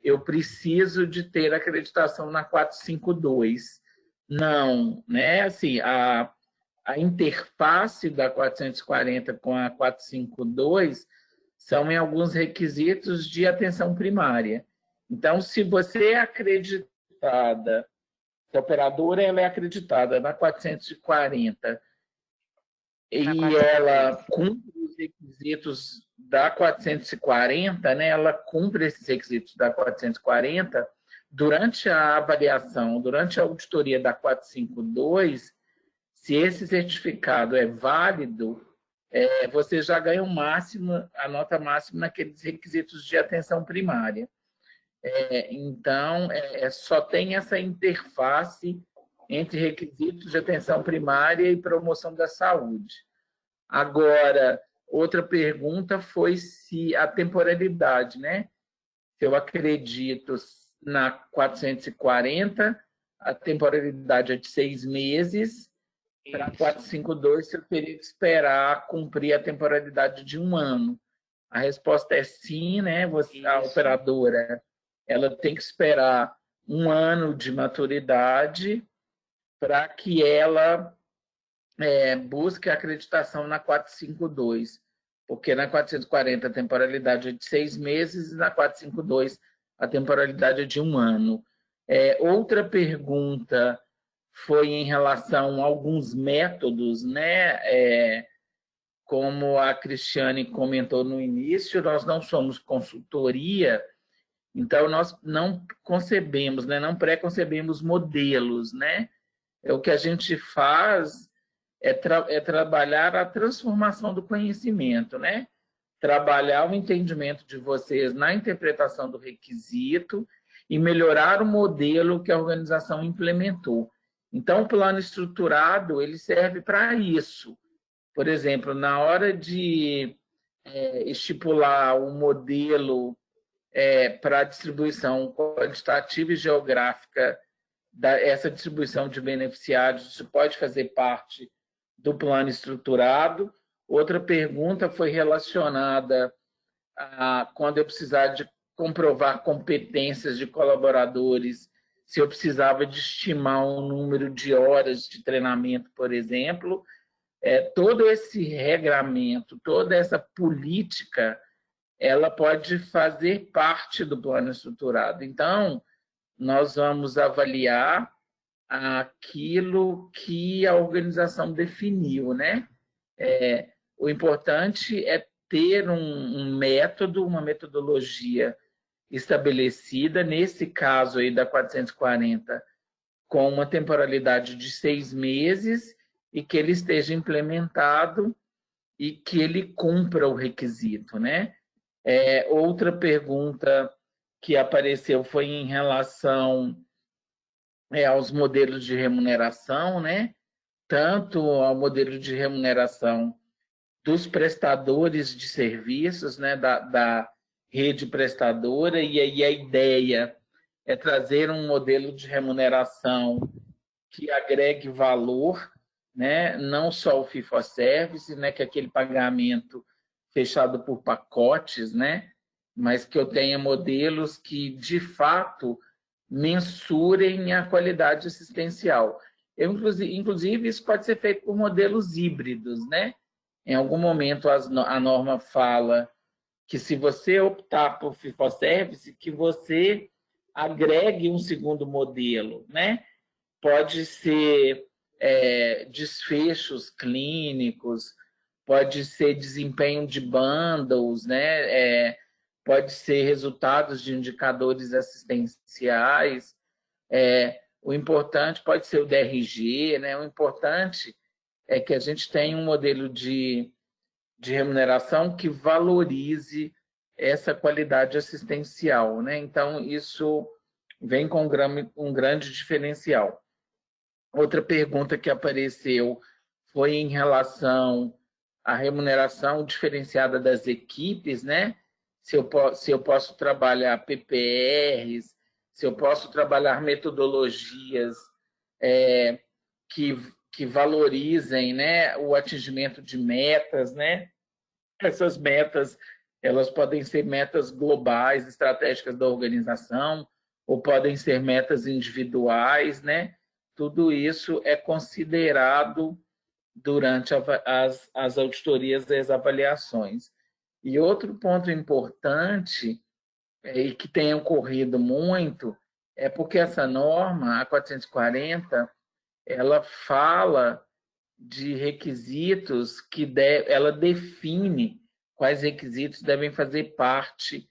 eu preciso de ter acreditação na 452. Não, né? Assim, a interface da 440 com a 452 são em alguns requisitos de atenção primária. Então, se você é acreditada, se a operadora ela é acreditada na 440 e ela cumpre os requisitos da 440, né? Ela cumpre esses requisitos da 440, durante a avaliação, durante a auditoria da 452, se esse certificado é válido, você já ganha o máximo, a nota máxima naqueles requisitos de atenção primária. Então, só tem essa interface entre requisitos de atenção primária e promoção da saúde. Agora, outra pergunta foi se a temporalidade, né? Se eu acredito na 440, a temporalidade é de 6 meses. Para 452, eu teria que esperar cumprir a temporalidade de 1 ano. A resposta é sim, né? A operadora ela tem que esperar 1 ano de maturidade para que ela busque a acreditação na 452, porque na 440 a temporalidade é de 6 meses e na 452 a temporalidade é de 1 ano. Outra pergunta foi em relação a alguns métodos, né? Como a Cristiane comentou no início, nós não somos consultoria, então nós não concebemos, né? Não pré-concebemos modelos, né? O que a gente faz é trabalhar a transformação do conhecimento, né? Trabalhar o entendimento de vocês na interpretação do requisito e melhorar o modelo que a organização implementou. Então, o plano estruturado ele serve para isso. Por exemplo, na hora de estipular o modelo para a distribuição quantitativa e geográfica essa distribuição de beneficiários, isso pode fazer parte do plano estruturado. Outra pergunta foi relacionada a quando eu precisar de comprovar competências de colaboradores, se eu precisava de estimar um número de horas de treinamento, por exemplo. Todo esse regramento, toda essa política, ela pode fazer parte do plano estruturado. Então, nós vamos avaliar aquilo que a organização definiu, né? O importante é ter um método, uma metodologia estabelecida, nesse caso aí da 440, com uma temporalidade de 6 meses e que ele esteja implementado e que ele cumpra o requisito, né? Outra pergunta que apareceu foi em relação aos modelos de remuneração, né? Tanto ao modelo de remuneração dos prestadores de serviços, né, da rede prestadora, e aí a ideia é trazer um modelo de remuneração que agregue valor, né, não só o fee for service, né, que é aquele pagamento fechado por pacotes, né, mas que eu tenha modelos que, de fato, mensurem a qualidade assistencial. Inclusive, isso pode ser feito por modelos híbridos, né? Em algum momento, a norma fala que se você optar por fee for service, que você agregue um segundo modelo, né? Pode ser desfechos clínicos, pode ser desempenho de bundles, né? Pode ser resultados de indicadores assistenciais. O importante pode ser o DRG, né? O importante é que a gente tenha um modelo de remuneração que valorize essa qualidade assistencial, né? Então, isso vem com um grande diferencial. Outra pergunta que apareceu foi em relação à remuneração diferenciada das equipes, né? Se eu posso trabalhar PPRs, se eu posso trabalhar metodologias que valorizem, né, o atingimento de metas, né? Essas metas, elas podem ser metas globais, estratégicas da organização, ou podem ser metas individuais, né? Tudo isso é considerado durante as auditorias e as avaliações. E outro ponto importante, e que tem ocorrido muito, é porque essa norma, a 440, ela fala de requisitos que ela define quais requisitos devem fazer parte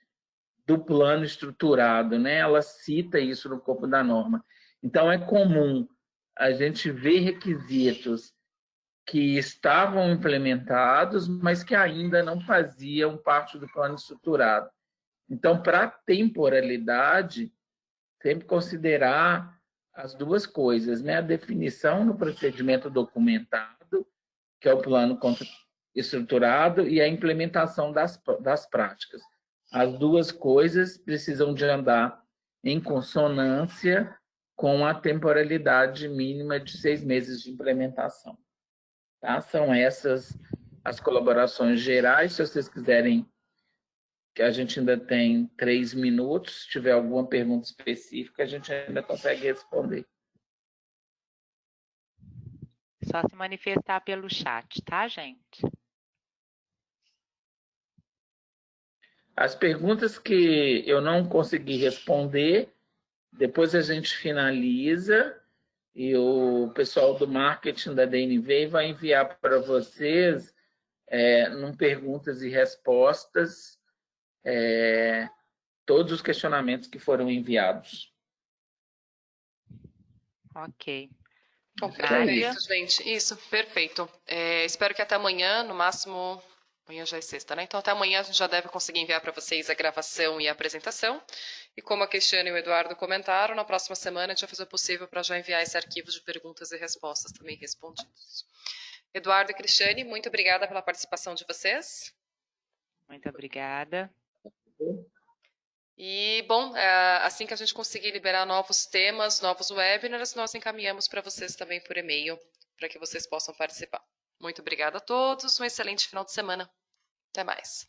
do plano estruturado, né? Ela cita isso no corpo da norma. Então, é comum a gente ver requisitos que estavam implementados, mas que ainda não faziam parte do plano estruturado. Então, para a temporalidade, sempre considerar as duas coisas, né? A definição no procedimento documentado, que é o plano estruturado, e a implementação das práticas. As duas coisas precisam de andar em consonância com a temporalidade mínima de 6 meses de implementação. Tá? São essas as colaborações gerais. Se vocês quiserem, que a gente ainda tem 3 minutos, se tiver alguma pergunta específica, a gente ainda consegue responder. Só se manifestar pelo chat, tá, gente? As perguntas que eu não consegui responder, depois a gente finaliza e o pessoal do marketing da DNV vai enviar para vocês, num perguntas e respostas, todos os questionamentos que foram enviados. Ok. Bom, perfeito, gente. Isso, perfeito. Espero que até amanhã, no máximo. Amanhã já é sexta, né? Então, até amanhã a gente já deve conseguir enviar para vocês a gravação e a apresentação. E como a Cristiane e o Eduardo comentaram, na próxima semana a gente vai fazer o possível para já enviar esse arquivo de perguntas e respostas também respondidos. Eduardo e Cristiane, muito obrigada pela participação de vocês. Muito obrigada. E, bom, assim que a gente conseguir liberar novos temas, novos webinars, nós encaminhamos para vocês também por e-mail, para que vocês possam participar. Muito obrigada a todos, um excelente final de semana. Até mais.